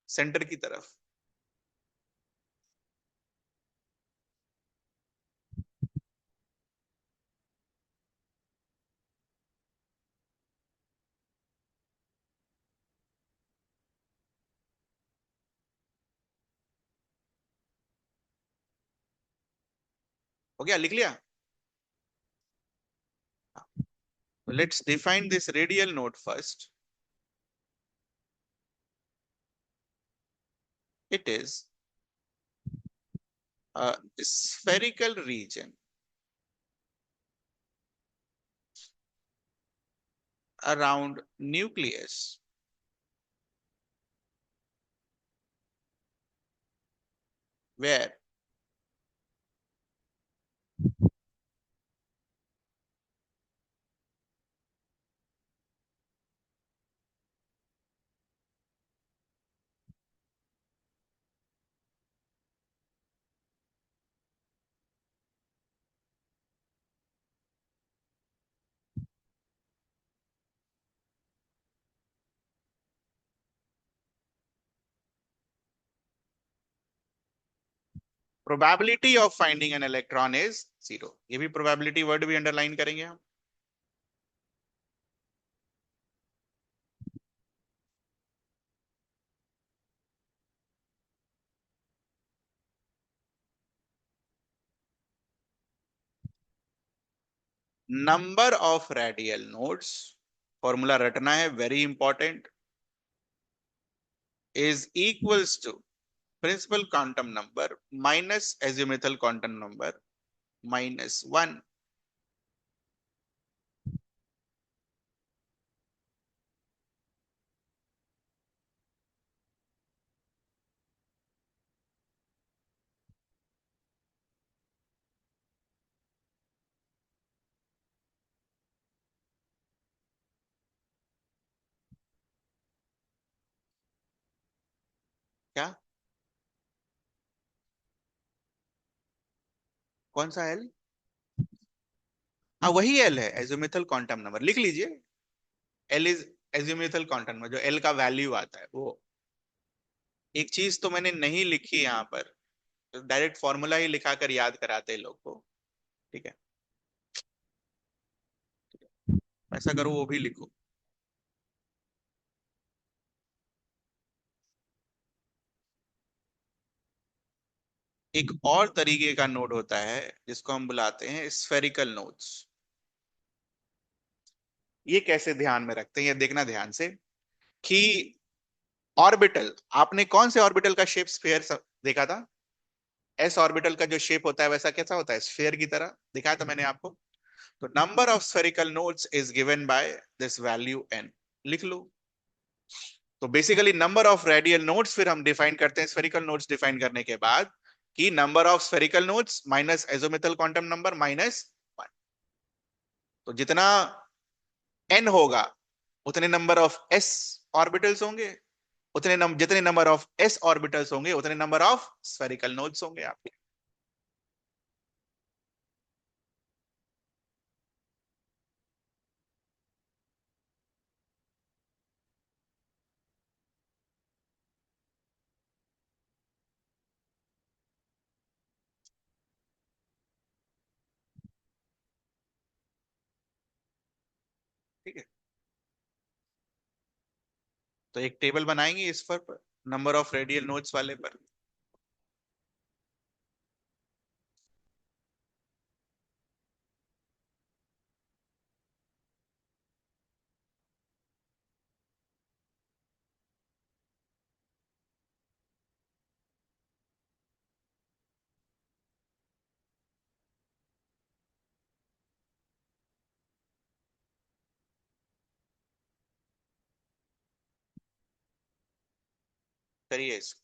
centre की तरफ। हो गया, लिख लिया? Let's define this radial node first. It is a spherical region around nucleus where probability of finding an electron is zero. ये भी probability word भी underline करेंगे हम. Number of radial nodes, formula रटना है, very important, is equals to principal quantum number minus azimuthal quantum number minus 1. क्या? कौन सा एल? हाँ वही एल है, एजिमुथल क्वांटम नंबर, लिख लीजिए. L is azimuthal quantum number, जो एल का वैल्यू आता है वो. एक चीज तो मैंने नहीं लिखी यहाँ पर, डायरेक्ट फॉर्मूला ही लिखा कर याद कराते हैं लोग को. ठीक है, ऐसा करो, वो भी लिखो. एक और तरीके का नोड होता है जिसको हम बुलाते हैं स्फेरिकल नोड्स. ये कैसे ध्यान में रखते हैं, ये देखना ध्यान से कि ऑर्बिटल, आपने कौन से ऑर्बिटल का शेप स्फेयर देखा था? एस ऑर्बिटल का जो शेप होता है वैसा कैसा होता है, स्फेयर की तरह दिखाया था मैंने आपको. तो number of spherical nodes is given by this value n, लिख लो. तो basically number of radial nodes फिर हम डिफाइन करते हैं स्फेरिकल नोड्स डिफाइन करने के बाद, कि number of spherical nodes minus azimuthal quantum number minus 1. तो जितना एन होगा उतने नंबर ऑफ एस ऑर्बिटल्स होंगे, जितने नंबर ऑफ एस ऑर्बिटल्स होंगे उतने नंबर ऑफ स्फेरिकल नोड्स होंगे आपके. ठीक है, तो एक टेबल बनाएंगे इस पर, नंबर ऑफ रेडियल नोड्स वाले पर. करिए इसको.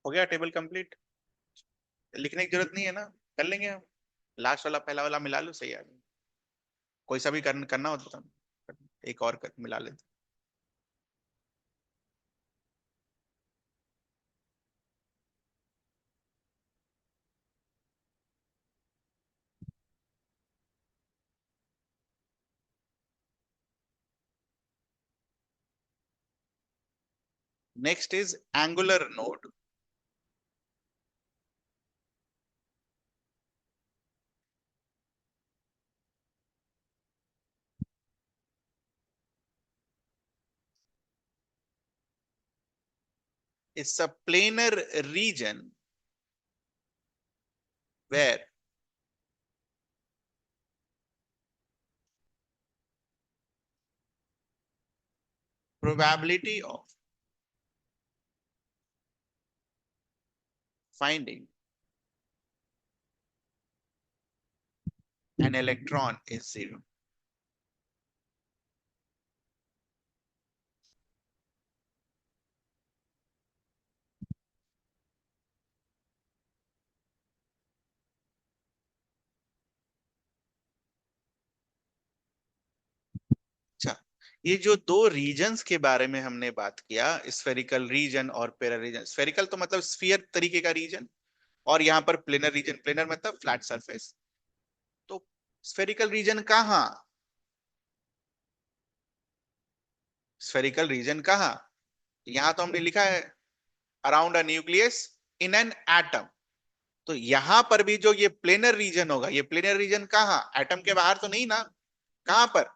हो गया टेबल कंप्लीट, लिखने की जरूरत नहीं है ना, कर लेंगे हम। लास्ट वाला पहला वाला मिला लो, सही है। कोई सा भी करना हो तो एक और मिला लेते। Next is angular node. It's a planar region where probability of finding an electron is zero. अच्छा, ये जो दो रीजन्स के बारे में हमने बात किया, स्फेरिकल रीजन और पेरा रीजन। स्फेरिकल तो मतलब स्फीयर तरीके का रीजन, और यहाँ पर प्लेनर रीजन, प्लेनर मतलब फ्लैट सरफेस। तो स्फेरिकल रीजन कहाँ, स्फेरिकल रीजन कहाँ? यहाँ तो हमने लिखा है around a nucleus in an atom. तो यहां पर भी जो ये प्लेनर रीजन होगा, ये प्लेनर रीजन कहाँ, एटम के बाहर तो नहीं ना, कहां पर?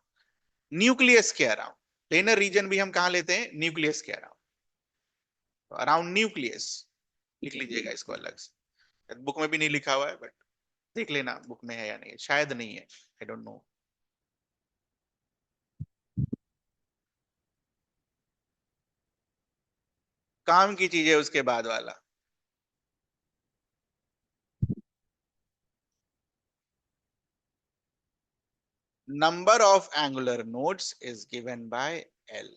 न्यूक्लियस के अराउंड। प्लेनर रीजन भी हम कहा लेते हैं, न्यूक्लियस के अराउंड। तो अराउंड न्यूक्लियस लिख लीजिएगा इसको अलग से, बुक में भी नहीं लिखा हुआ है, बट देख लेना बुक में है या नहीं, शायद नहीं है, आई डोंट नो। काम की चीज है उसके बाद वाला। Number of angular nodes is given by L.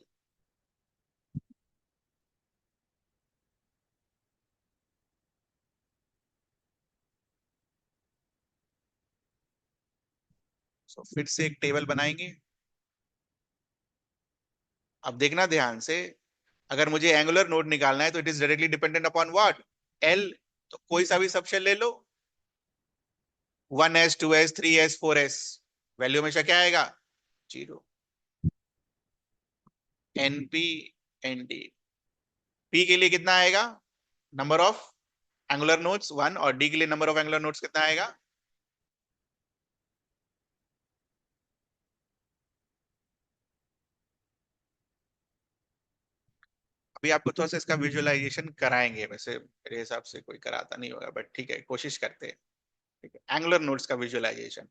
So फिर से एक टेबल बनाएंगे। अब देखना ध्यान से, अगर मुझे एंगुलर नोड निकालना है तो it is directly dependent upon what, L. तो कोई सा भी सबशेल ले लो, 1s 2s 3s 4s, value हमेशा क्या आएगा? जीरो। एनपी एनडी, पी के लिए कितना आएगा? नंबर ऑफ एंगुलर नोड्स 1, और डी के लिए नंबर ऑफ एंगुलर नोड्स कितना आएगा? अभी आपको थोड़ा सा इसका विजुअलाइजेशन कराएंगे, वैसे मेरे हिसाब से कोई कराता नहीं होगा, बट ठीक है, कोशिश करते हैं। ठीक है, एंगुलर नोड्स का विजुअलाइजेशन,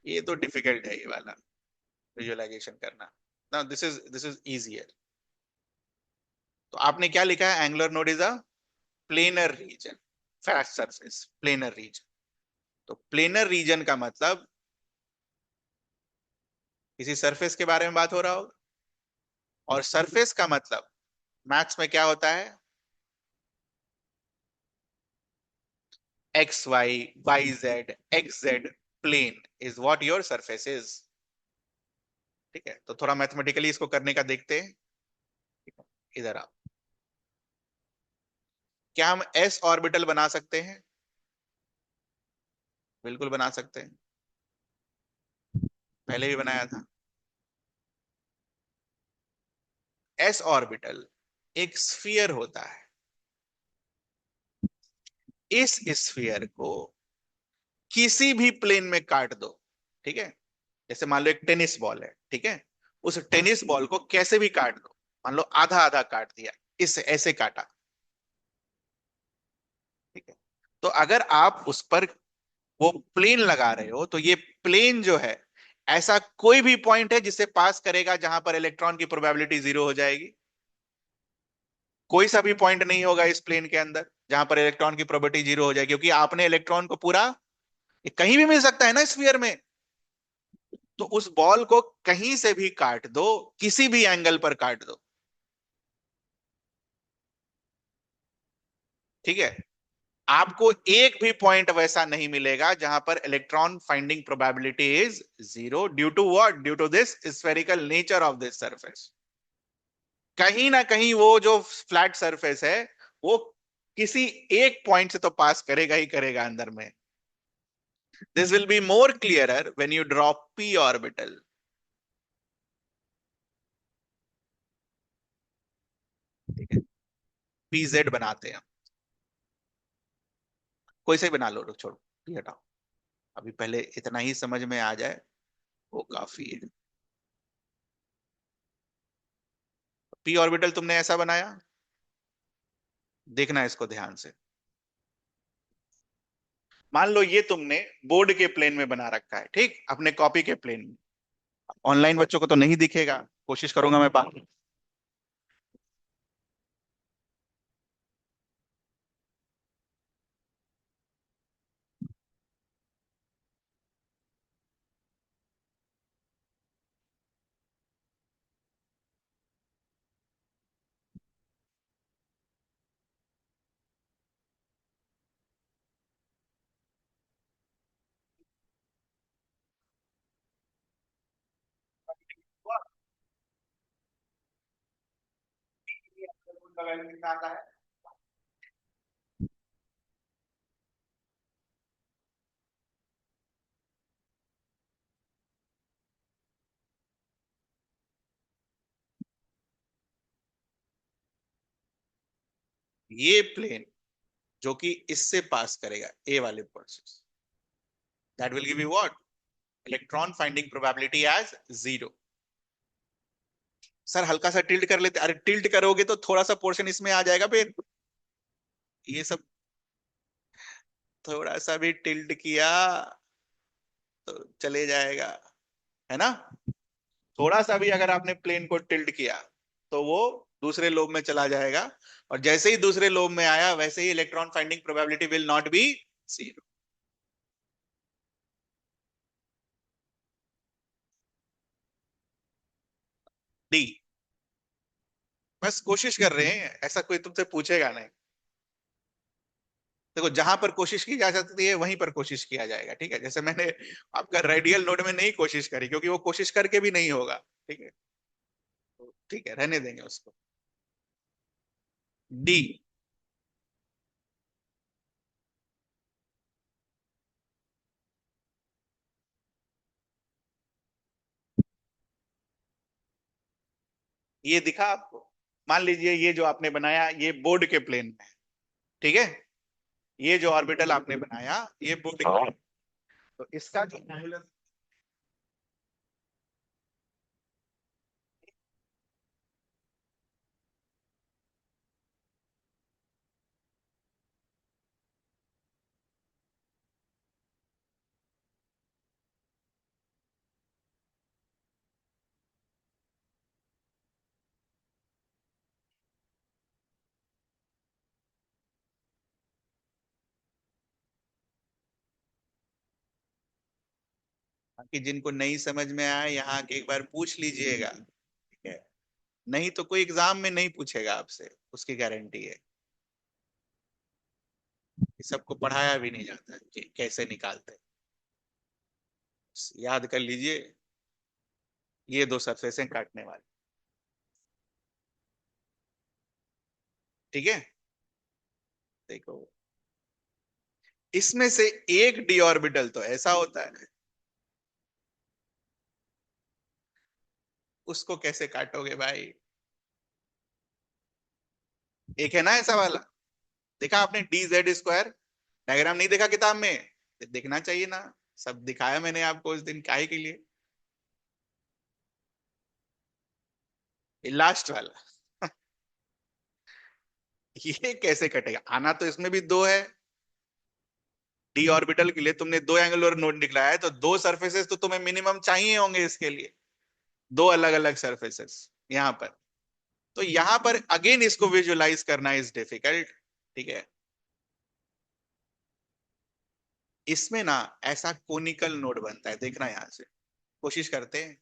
ये तो डिफिकल्ट है ये वाला विजुअलाइजेशन करना। ना, दिस इज इजियर। तो आपने क्या लिखा है? Angular node is a planar region, flat surface, planar region. तो प्लेनर रीजन का मतलब किसी सरफेस के बारे में बात हो रहा होगा, और सरफेस का मतलब मैथ्स में क्या होता है? X Y, Y Z, X Z plane is what your surface is. ठीक है, तो थोड़ा मैथमेटिकली इसको करने का देखते हैं। इधर आओ। क्या हम एस ऑर्बिटल बना सकते हैं? बिल्कुल बना सकते हैं, पहले भी बनाया था। एस ऑर्बिटल एक स्फीयर होता है। इस स्फीयर को किसी भी प्लेन में काट दो, ठीक है? जैसे मान लो एक टेनिस बॉल है, ठीक है? उस टेनिस बॉल को कैसे भी काट दो, मान लो आधा आधा काट दिया, इस ऐसे काटा, ठीक है? तो अगर आप उस पर वो प्लेन लगा रहे हो, तो ये प्लेन जो है, ऐसा कोई भी पॉइंट है जिसे पास करेगा जहां पर इलेक्ट्रॉन की प्रोबेबिलिटी जीरो हो जाएगी? कोई सा भी पॉइंट नहीं होगा इस प्लेन के अंदर जहां पर इलेक्ट्रॉन की प्रोबेबिलिटी जीरो हो जाएगी, क्योंकि आपने इलेक्ट्रॉन को पूरा, ये कहीं भी मिल सकता है ना स्फीयर में। तो उस बॉल को कहीं से भी काट दो, किसी भी एंगल पर काट दो, ठीक है, आपको एक भी पॉइंट वैसा नहीं मिलेगा जहां पर electron finding probability is zero, due to what? Due to this spherical nature of this surface. कहीं ना कहीं वो जो फ्लैट सरफेस है, वो किसी एक पॉइंट से तो पास करेगा ही करेगा अंदर में। This will be more clearer when you draw p orbital. ठीक है, pz बनाते हैं, कोई से बना लो, छोड़ो, p हटाओ, अभी पहले इतना ही समझ में आ जाए वो काफी है। p ऑर्बिटल तुमने ऐसा बनाया, देखना इसको ध्यान से। मान लो ये तुमने बोर्ड के प्लेन में बना रखा है, ठीक, अपने कॉपी के प्लेन में। ऑनलाइन बच्चों को तो नहीं दिखेगा, कोशिश करूंगा मैं बात। ये प्लेन जो कि इससे पास करेगा, ए वाले person, that will give you what? Electron finding probability as zero. Sir हल्का सा टिल्ट कर लेते, अरे टिल्ट करोगे तो थोड़ा सा पोर्शन इसमें आ जाएगा फिर, ये सब थोड़ा सा भी टिल्ट किया तो चले जाएगा, है ना? थोड़ा सा भी अगर आपने प्लेन को टिल्ट किया तो वो दूसरे लोब में चला जाएगा, और जैसे ही दूसरे लोब में आया वैसे ही electron finding probability will not be zero. D, बस कोशिश कर रहे हैं, ऐसा कोई तुमसे पूछेगा नहीं। देखो जहां पर कोशिश की जा सकती है वहीं पर कोशिश किया जाएगा, ठीक है? जैसे मैंने आपका रेडियल नोड में नहीं कोशिश करी, क्योंकि वो कोशिश करके भी नहीं होगा। ठीक है, तो ठीक है, रहने देंगे उसको। डी, ये दिखा आपको? मान लीजिए ये जो आपने बनाया ये बोर्ड के प्लेन में है, ठीक है? ये जो ऑर्बिटल आपने बनाया ये बोर्ड के, हाँ, तो इसका जो एंगुलर, कि जिनको नहीं समझ में आया यहाँ के एक बार पूछ लीजिएगा, ठीक है? नहीं तो कोई एग्जाम में नहीं पूछेगा आपसे, उसकी गारंटी है। ये सबको पढ़ाया भी नहीं जाता है कि कैसे निकालते हैं। याद कर लीजिए, ये दो सरफेसें काटने वाली, ठीक है? देखो, इसमें से एक डी ऑर्बिटल तो ऐसा होता है, उसको कैसे काटोगे भाई? एक है ना ऐसा वाला, देखा आपने डी जेड स्क्वायर? डायग्राम नहीं देखा किताब में? देखना चाहिए ना, सब दिखाया मैंने आपको उस दिन, काहे के लिए? ये लास्ट वाला ये कैसे कटेगा? आना तो इसमें भी दो है। डी ऑर्बिटल के लिए तुमने दो एंगुलर नोड निकला है, तो दो सरफेसेस तो तुम्हें मिनिमम चाहिए होंगे इसके लिए, दो अलग अलग सरफेसेस यहाँ पर। तो यहाँ पर अगेन इसको विजुलाइज करना इज डिफिकल्ट, ठीक है? इसमें ना ऐसा कोनिकल नोड बनता है, देखना यहां से, कोशिश करते हैं।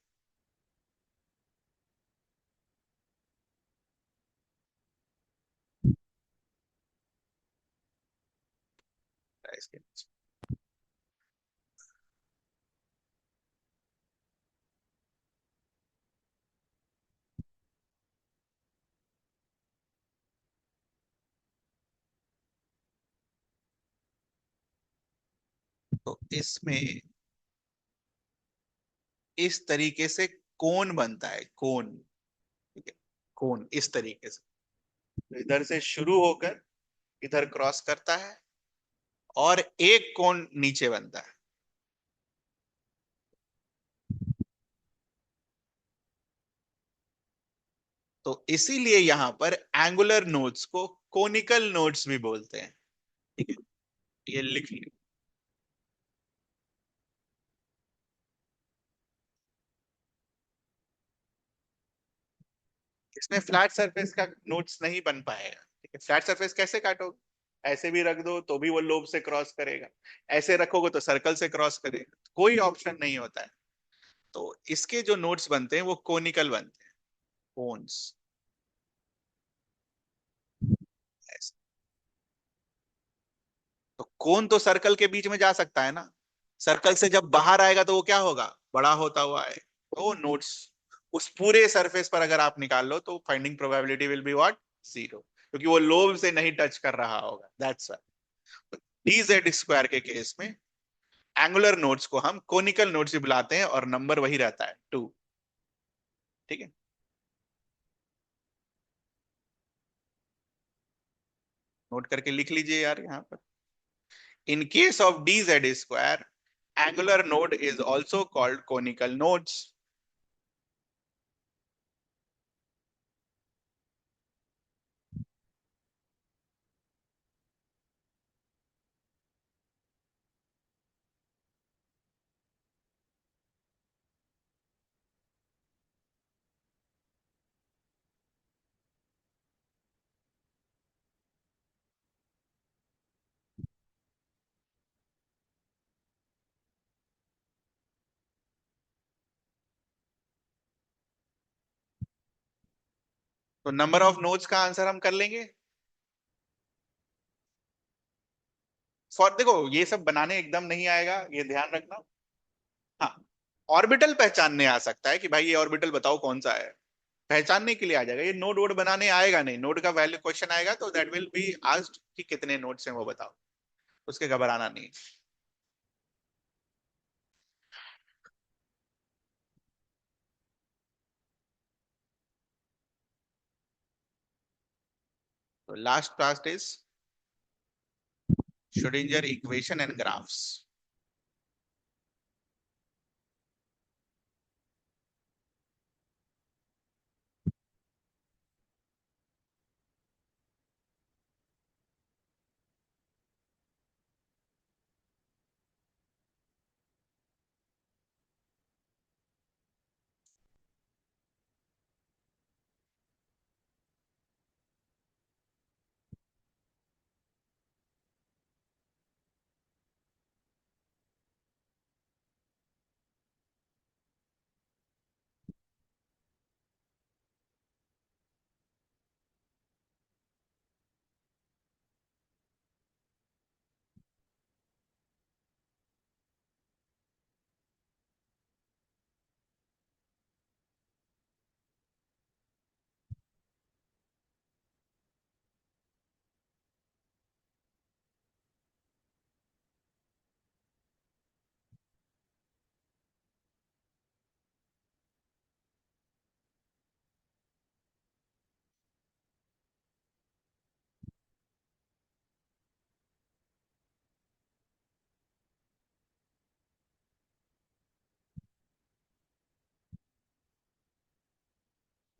इसके नीचे। तो इसमें इस तरीके से कोन बनता है, कोन। ठीक है, कोन इस तरीके से, तो इधर से शुरू होकर इधर क्रॉस करता है और एक कोन नीचे बनता है। तो इसीलिए यहां पर एंगुलर नोड्स को कोनिकल नोड्स भी बोलते हैं। ठीक है, ये लिख लिया। इसमें फ्लैट सरफेस का नोट्स नहीं बन पाएगा। ठीक है, फ्लैट सरफेस कैसे काटोगे? ऐसे भी रख दो तो भी वो लोब से क्रॉस करेगा, ऐसे रखोगे तो सर्कल से क्रॉस करेगा, कोई ऑप्शन नहीं होता है। तो इसके जो नोट्स बनते हैं वो कोनिकल बनते हैं, कोन्स। ऐसे। तो कोन तो सर्कल के बीच में जा सकता है ना, सर्कल से जब बाहर आएगा तो वो क्या होगा, बड़ा होता हुआ है। तो नोट्स उस पूरे सरफेस पर अगर आप निकाल लो तो finding probability will be what, zero, क्योंकि वो लोब से नहीं टच कर रहा होगा, दैट्स डी जेड स्क्वायर के केस में एंगुलर नोड्स को हम कोनिकल नोड्स ही बुलाते हैं और नंबर वही रहता है, टू। ठीक है, नोट करके लिख लीजिए यार यहाँ पर। In case of D Z square, angular node is also called conical nodes. तो नंबर ऑफ नोड्स का आंसर हम कर लेंगे। फॉर देखो ये सब बनाने एकदम नहीं आएगा, ये ध्यान रखना। हाँ, ऑर्बिटल पहचानने आ सकता है कि भाई ये ऑर्बिटल बताओ कौन सा है, पहचानने के लिए आ जाएगा। ये नोड वोड बनाने आएगा नहीं, नोड का वैल्यू क्वेश्चन आएगा तो दैट विल बी आस्क्ड कि कितने नोड्स हैं वो बताओ, उसके घबराना नहीं। तो last class is Schrodinger equation and graphs.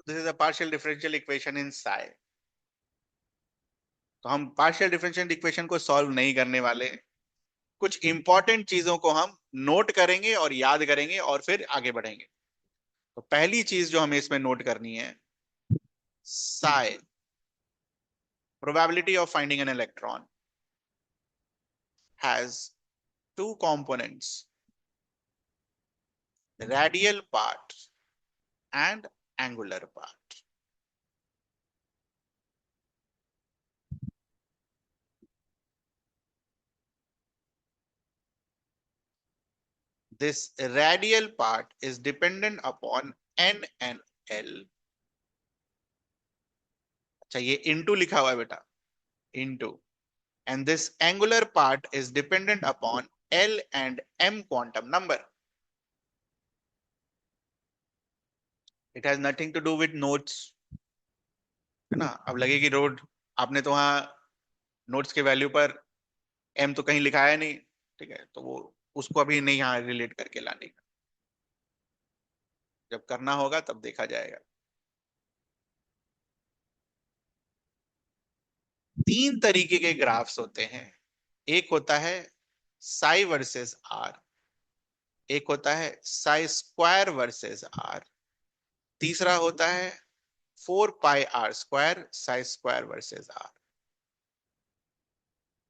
This is a partial differential equation in psi. तो हम पार्शियल डिफरेंशियल इक्वेशन को सॉल्व नहीं करने वाले, कुछ इंपॉर्टेंट चीजों को हम नोट करेंगे और याद करेंगे और फिर आगे बढ़ेंगे। तो पहली चीज जो हमें इसमें नोट करनी है, psi, probability of finding an electron, has two components, radial part and angular part. this radial part is dependent upon n and l. अच्छा, ये into लिखा हुआ है बेटा, into, and this angular part is dependent upon l and m quantum number. It has nothing to do with notes, है ना. अब लगे कि रोड, आपने तो वहां नोट्स के वैल्यू पर एम तो कहीं लिखा है नहीं, ठीक है, तो वो उसको अभी नहीं यहाँ रिलेट करके लाने का, जब करना होगा तब देखा जाएगा. तीन तरीके के ग्राफ्स होते हैं. एक होता है साई वर्सेस आर, एक होता है साई स्क्वायर वर्सेस आर, तीसरा होता है 4 pi r² psi square versus r.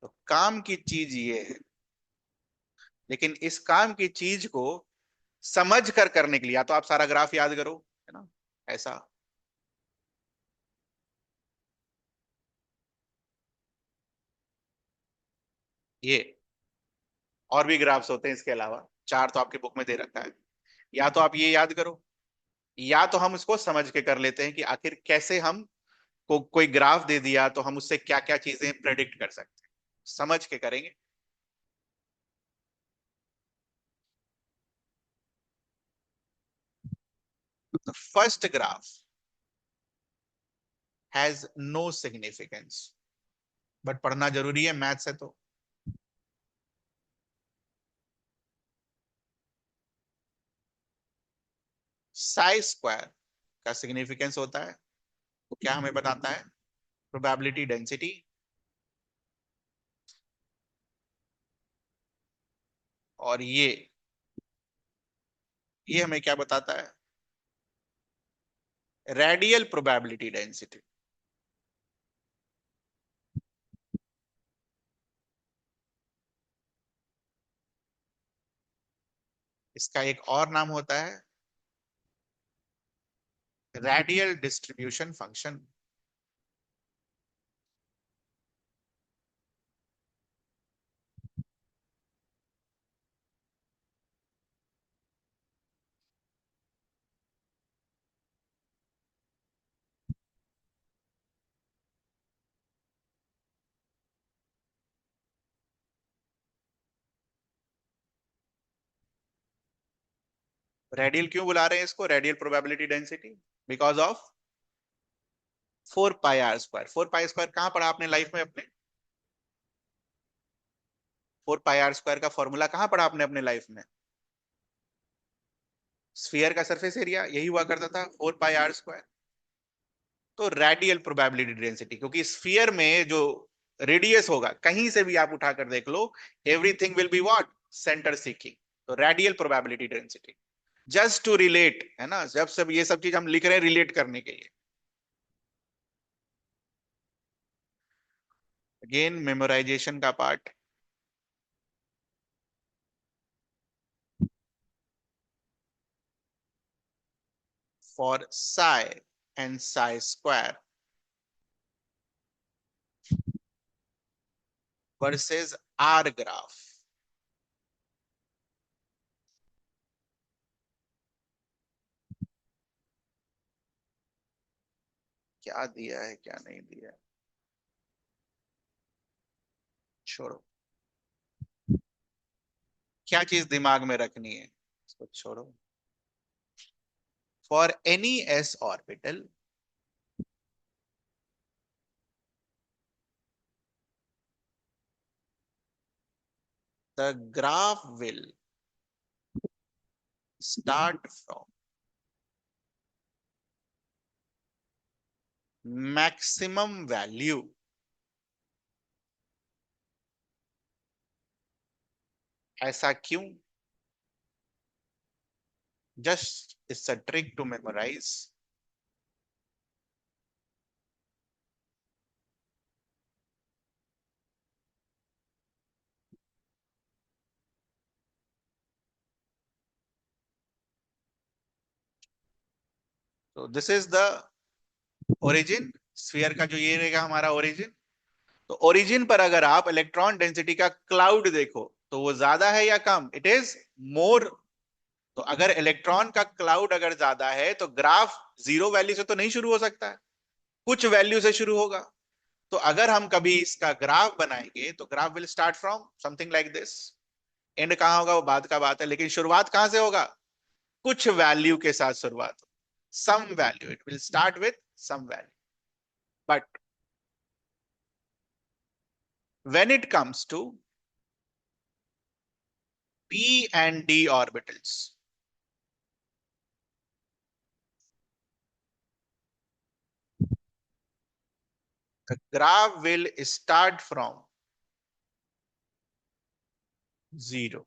तो काम की चीज ये है, लेकिन इस काम की चीज को समझ कर करने के लिए या तो आप सारा ग्राफ याद करो, है ना, ऐसा, ये और भी ग्राफ्स होते हैं इसके अलावा, चार तो आपके बुक में दे रखा है. या तो आप ये याद करो, या तो हम इसको समझ के कर लेते हैं कि आखिर कैसे हम को कोई ग्राफ दे दिया तो हम उससे क्या क्या चीजें प्रेडिक्ट कर सकते हैं, समझ के करेंगे. The first graph has no significance, but पढ़ना जरूरी है मैथ से. तो साई स्क्वायर का सिग्निफिकेंस होता है, तो क्या हमें बताता है, प्रोबेबिलिटी डेंसिटी. और ये हमें क्या बताता है, रेडियल प्रोबेबिलिटी डेंसिटी. इसका एक और नाम होता है रेडियल डिस्ट्रीब्यूशन फंक्शन. रेडियल क्यों बुला रहे हैं इसको, radial probability density? Because of 4 pi r². 4 pi r² कहां पढ़ा आपने लाइफ में अपने? 4 पाई r² का फॉर्मूला कहां पढ़ा आपने अपने लाइफ में? स्फीयर का सरफेस एरिया, यही हुआ करता था 4 पाई r². तो रेडियल प्रोबेबिलिटी डेंसिटी, क्योंकि स्फीयर में जो रेडियस होगा कहीं से भी आप उठाकर देख लो, everything will be what, centre seeking. तो radial probability density, just to relate, है ना, जब सब ये सब चीज हम लिख रहे हैं रिलेट करने के लिए. अगेन मेमोराइजेशन का part. For psi and psi square versus r graph, क्या दिया है क्या नहीं दिया है, छोड़ो. क्या चीज दिमाग में रखनी है इसको छोड़ो. For any S orbital, the graph will start from maximum value ऐसा क्यों? Just it's a trick to memorize. So this is the origin. Sphere का जो ये रहेगा हमारा ओरिजिन. तो ओरिजिन पर अगर आप इलेक्ट्रॉन डेंसिटी का क्लाउड देखो तो वो ज्यादा है या कम? इट इज मोर तो अगर इलेक्ट्रॉन का क्लाउड अगर ज्यादा है तो ग्राफ जीरो वैल्यू से तो नहीं शुरू हो सकता है, कुछ वैल्यू से शुरू होगा। तो अगर हम कभी इसका ग्राफ बनाएंगे तो graph will start from something like this. And कहां होगा वो बात का बात है, लेकिन शुरुआत कहां से होगा, कुछ वैल्यू के साथ शुरुआत हो, some value, it will start with some value. But when it comes to p and d orbitals, the graph will start from zero.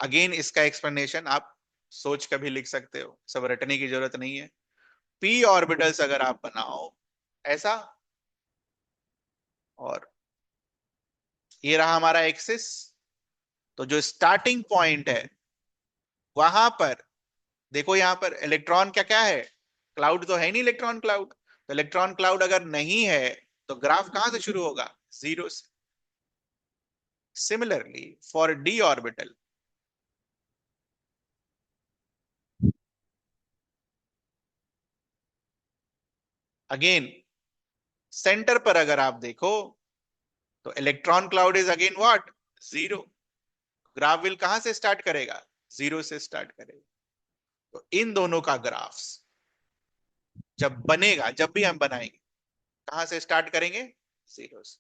Again इसका एक्सप्लेनेशन आप सोच कर भी लिख सकते हो, सब रटने की जरूरत नहीं है। p ऑर्बिटल्स अगर आप बनाओ ऐसा, और ये रहा हमारा एक्सिस, तो जो स्टार्टिंग पॉइंट है वहां पर देखो, यहां पर इलेक्ट्रॉन क्या क्या है, क्लाउड तो है नहीं इलेक्ट्रॉन क्लाउड। तो इलेक्ट्रॉन क्लाउड अगर नहीं है तो ग्राफ कहां से शुरू होगा, जीरो से। Similarly for d orbital, again centre पर अगर आप देखो तो electron cloud is again what, zero. Graph will कहां से स्टार्ट करेगा, जीरो से स्टार्ट करेगा। तो इन दोनों का ग्राफ्स जब बनेगा, जब भी हम बनाएंगे, कहां से स्टार्ट करेंगे, जीरो से।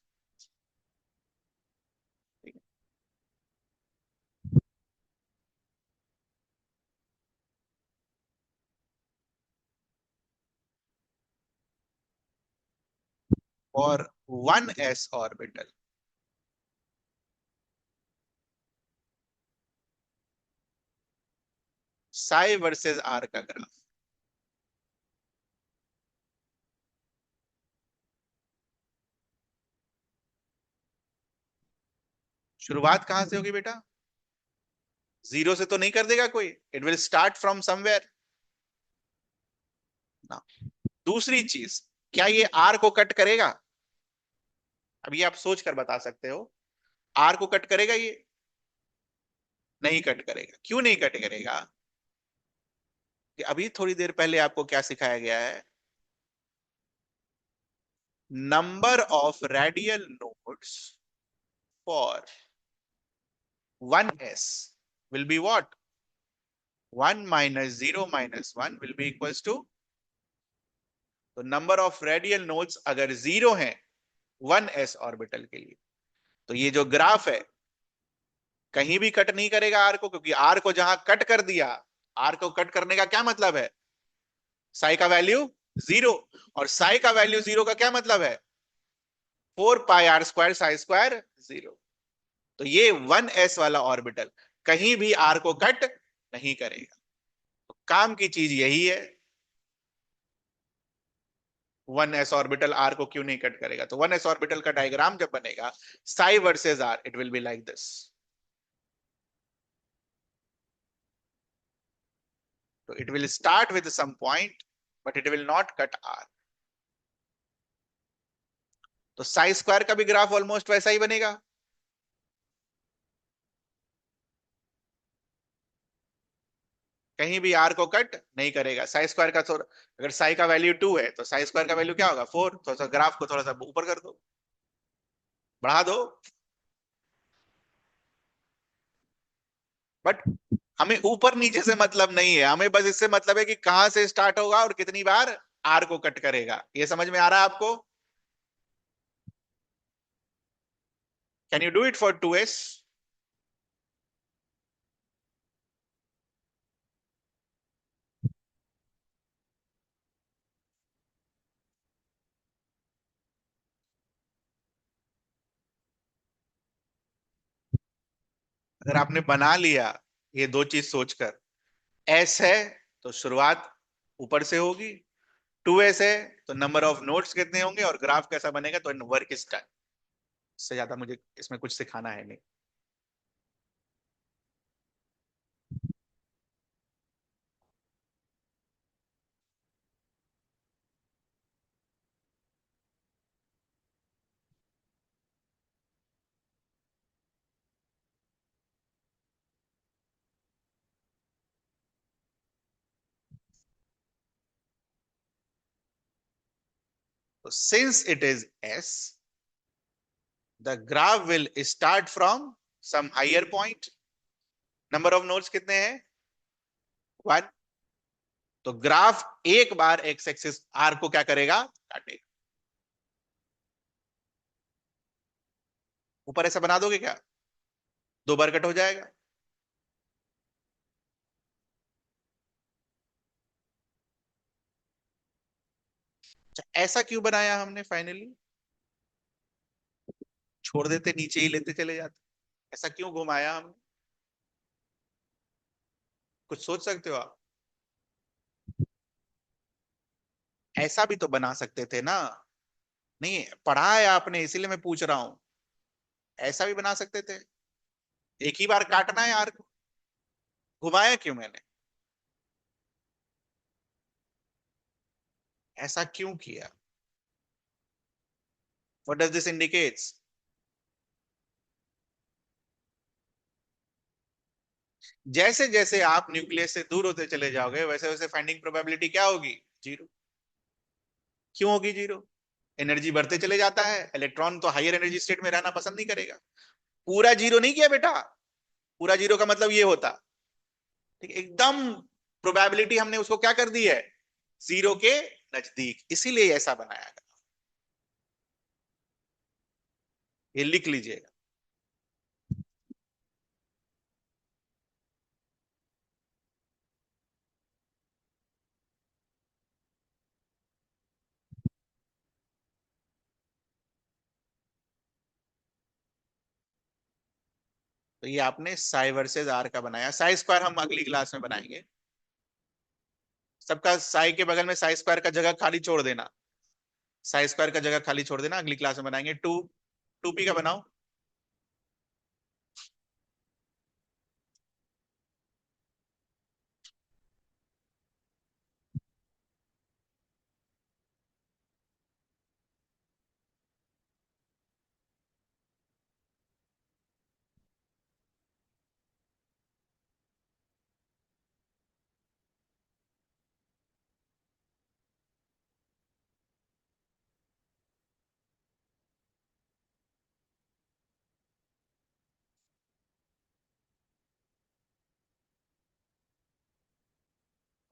और 1s orbital, psi versus r का ग्राफ, शुरुआत कहां से होगी बेटा, जीरो से तो नहीं कर देगा कोई, it will start from somewhere ना। दूसरी चीज, क्या ये आर को कट करेगा, अभी आप सोच कर बता सकते हो, आर को कट करेगा ये, नहीं कट करेगा। क्यों नहीं कट करेगा, कि अभी थोड़ी देर पहले आपको क्या सिखाया गया है, number of radial nodes for 1s will be what, 1 minus 0 minus 1 will be equals to, तो नंबर ऑफ रेडियल नोड्स अगर जीरो है 1s ऑर्बिटल के लिए, तो ये जो ग्राफ है कहीं भी कट नहीं करेगा आर को, क्योंकि आर को जहां कट कर दिया, आर को कट करने का क्या मतलब है, साई का वैल्यू जीरो, और साई का वैल्यू जीरो का क्या मतलब है, 4 pi r² psi square zero. तो ये 1s वाला ऑर्बिटल कहीं भी आर को कट नहीं करेगा। तो काम की चीज यही है, 1s ऑर्बिटल आर को क्यों नहीं कट करेगा। तो 1s ऑर्बिटल का डायग्राम जब बनेगा psi versus R, it will be like this. तो it will start with some point but it will not cut R. तो साई स्क्वायर का भी ग्राफ ऑलमोस्ट वैसा ही बनेगा, कहीं भी आर को कट नहीं करेगा। साई स्क्वायर का थोड़ा, अगर साई का वैल्यू 2 है तो साई स्क्वायर का वैल्यू क्या होगा, 4। थोड़ा सा ग्राफ को थोड़ा सा ऊपर कर दो, बढ़ा दो। बट हमें ऊपर नीचे से मतलब नहीं है, हमें बस इससे मतलब है कि कहां से स्टार्ट होगा और कितनी बार आर को कट करेगा। ये समझ में आ रहा है आपको, can you do it for 2s। अगर आपने बना लिया ये दो चीज सोचकर, एस है तो शुरुआत ऊपर से होगी, 2s है तो नंबर ऑफ नोड्स कितने होंगे और ग्राफ कैसा बनेगा, तो वर्क इज डन। इससे ज्यादा मुझे इसमें कुछ सिखाना है नहीं। तो since it is s, the graph will start from some higher point. Number of nodes कितने हैं? 1. तो ग्राफ एक बार एक्स एक्सिस आर को क्या करेगा? काटेगा. ऊपर ऐसा बना दोगे क्या? 2 बार कट हो जाएगा. अच्छा, ऐसा क्यों बनाया हमने फाइनली? छोड़ देते, नीचे ही लेते चले जाते. ऐसा क्यों घुमाया हमने? कुछ सोच सकते हो आप? ऐसा भी तो बना सकते थे ना. नहीं, पढ़ा है आपने इसीलिए मैं पूछ रहा हूं. ऐसा भी बना सकते थे. एक ही बार काटना है यार. घुमाया क्यों मैंने? ऐसा क्यों किया? What does this indicates? जैसे जैसे आप न्यूक्लियस से दूर होते चले जाओगे वैसे वैसे फाइंडिंग प्रोबेबिलिटी क्या होगी? जीरो. क्यों होगी जीरो? एनर्जी बढ़ते चले जाता है. इलेक्ट्रॉन तो हायर एनर्जी स्टेट में रहना पसंद नहीं करेगा. पूरा जीरो नहीं किया बेटा. पूरा जीरो का मतलब ये होता. ठीक है? एकदम प्रोबेबिलिटी हमने उसको क्या कर दी है? जीरो के नजदीक. इसीलिए ऐसा बनाया गया. ये लिख लीजिएगा. तो ये आपने साई वर्सेस आर का बनाया. साई स्क्वायर हम अगली क्लास में बनाएंगे. सबका साई के बगल में साई स्क्वायर का जगह खाली छोड़ देना. साई स्क्वायर का जगह खाली छोड़ देना. अगली क्लास में बनाएंगे. टू पी का बनाओ.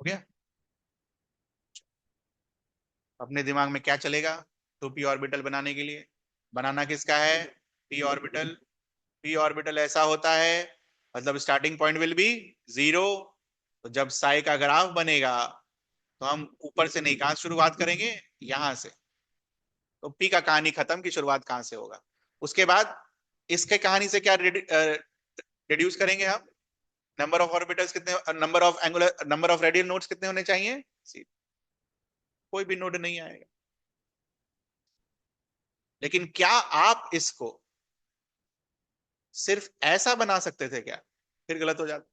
हो गया. अपने दिमाग में क्या चलेगा? टू पी ऑर्बिटल बनाने के लिए बनाना किसका है? P orbital. पी ऑर्बिटल ऐसा होता है, मतलब starting point will be zero. तो जब साई का ग्राफ बनेगा तो हम ऊपर से नहीं, कहां से शुरुआत करेंगे? यहां से. तो पी का कहानी खत्म की शुरुआत कहां से होगा. उसके बाद इसके कहानी से क्या रिड्यूस करेंगे हम? नंबर ऑफ ऑर्बिटल्स कितने, number of angular, number of radial nodes कितने होने चाहिए? कोई भी नोड नहीं आएगा. लेकिन क्या आप इसको सिर्फ ऐसा बना सकते थे क्या? फिर गलत हो जाता.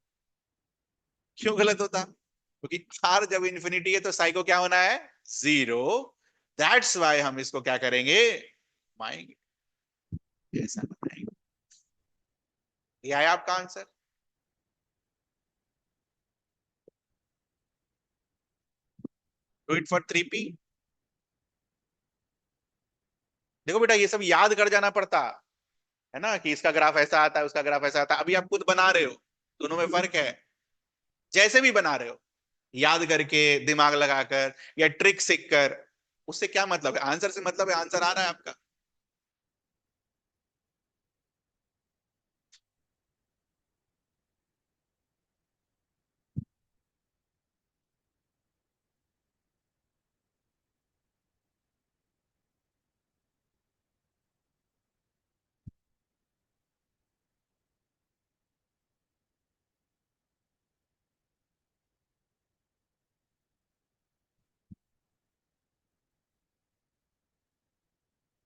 क्यों गलत होता? क्योंकि आर जब इन्फिनिटी है तो साई को क्या होना है? जीरो. दैट्स वाई हम इसको क्या करेंगे? माएंगे. ऐसा बनाएंगे. ये आया आपका answer. Do it for 3p. देखो बेटा, ये सब याद कर जाना पड़ता है ना, कि इसका ग्राफ ऐसा आता है, उसका ग्राफ ऐसा आता है. अभी आप खुद बना रहे हो. दोनों में फर्क है. जैसे भी बना रहे हो, याद करके, दिमाग लगाकर या ट्रिक सीख कर, उससे क्या मतलब है? आंसर से मतलब है. आंसर आ रहा है आपका.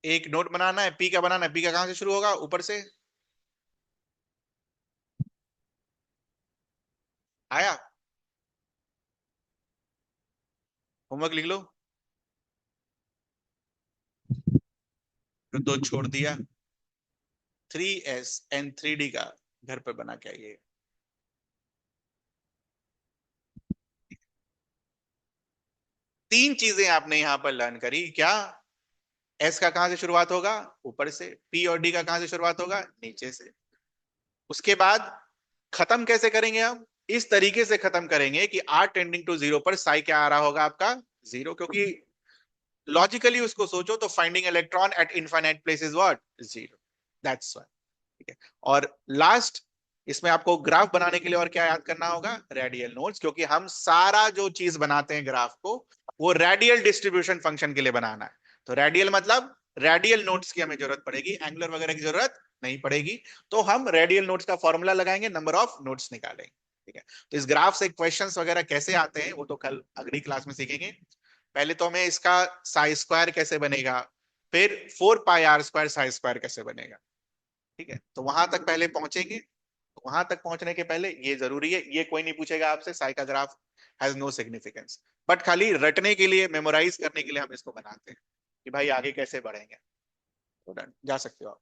एक नोट बनाना है. पी का बनाना है. पी का कहां से शुरू होगा? ऊपर से. आया? होमवर्क लिख लो. तो दो छोड़ दिया. 3s and 3d का घर पे बना के आइए. 3 चीजें आपने यहां पर लर्न करी क्या? एस का कहां से शुरुआत होगा, ऊपर से, पी और डी का कहां से शुरुआत होगा, नीचे से। उसके बाद खत्म कैसे करेंगे हम, इस तरीके से खत्म करेंगे कि आर टेंडिंग टू जीरो पर साई क्या आ रहा होगा आपका, जीरो, क्योंकि लॉजिकली उसको सोचो तो finding electron eight infinite place is what, zero, that's why. ठीक है। और लास्ट, इसमें आपको ग्राफ बनाने के लिए और क्या याद करना होगा, रेडियल नोड्स, क्योंकि हम सारा जो चीज बनाते हैं ग्राफ को वो रेडियल डिस्ट्रीब्यूशन फंक्शन के लिए बनाना है। तो रेडियल मतलब रेडियल नोड्स की हमें जरूरत पड़ेगी, एंगुलर वगैरह की जरूरत नहीं पड़ेगी। तो हम रेडियल नोड्स का फॉर्मूला लगाएंगे, नंबर ऑफ नोड्स निकालेंगे। ठीक है। तो इस ग्राफ से क्वेश्चंस वगैरह कैसे आते हैं वो तो कल अगली क्लास में सीखेंगे। पहले तो हमें इसका साई स्क्वायर कैसे बनेगा, फिर 4 पाई r स्क्वायर साई स्क्वायर कैसे बनेगा। ठीक है। तो वहां तक पहले पहुंचेंगे। वहां तक पहुंचने के पहले ये जरूरी है, ये कोई नहीं पूछेगा आपसे, साई का graph has no significance, but खाली रटने के लिए, मेमोराइज करने के लिए हम इसको बनाते हैं कि भाई आगे कैसे बढ़ेंगे। तो जा सकते हो आप।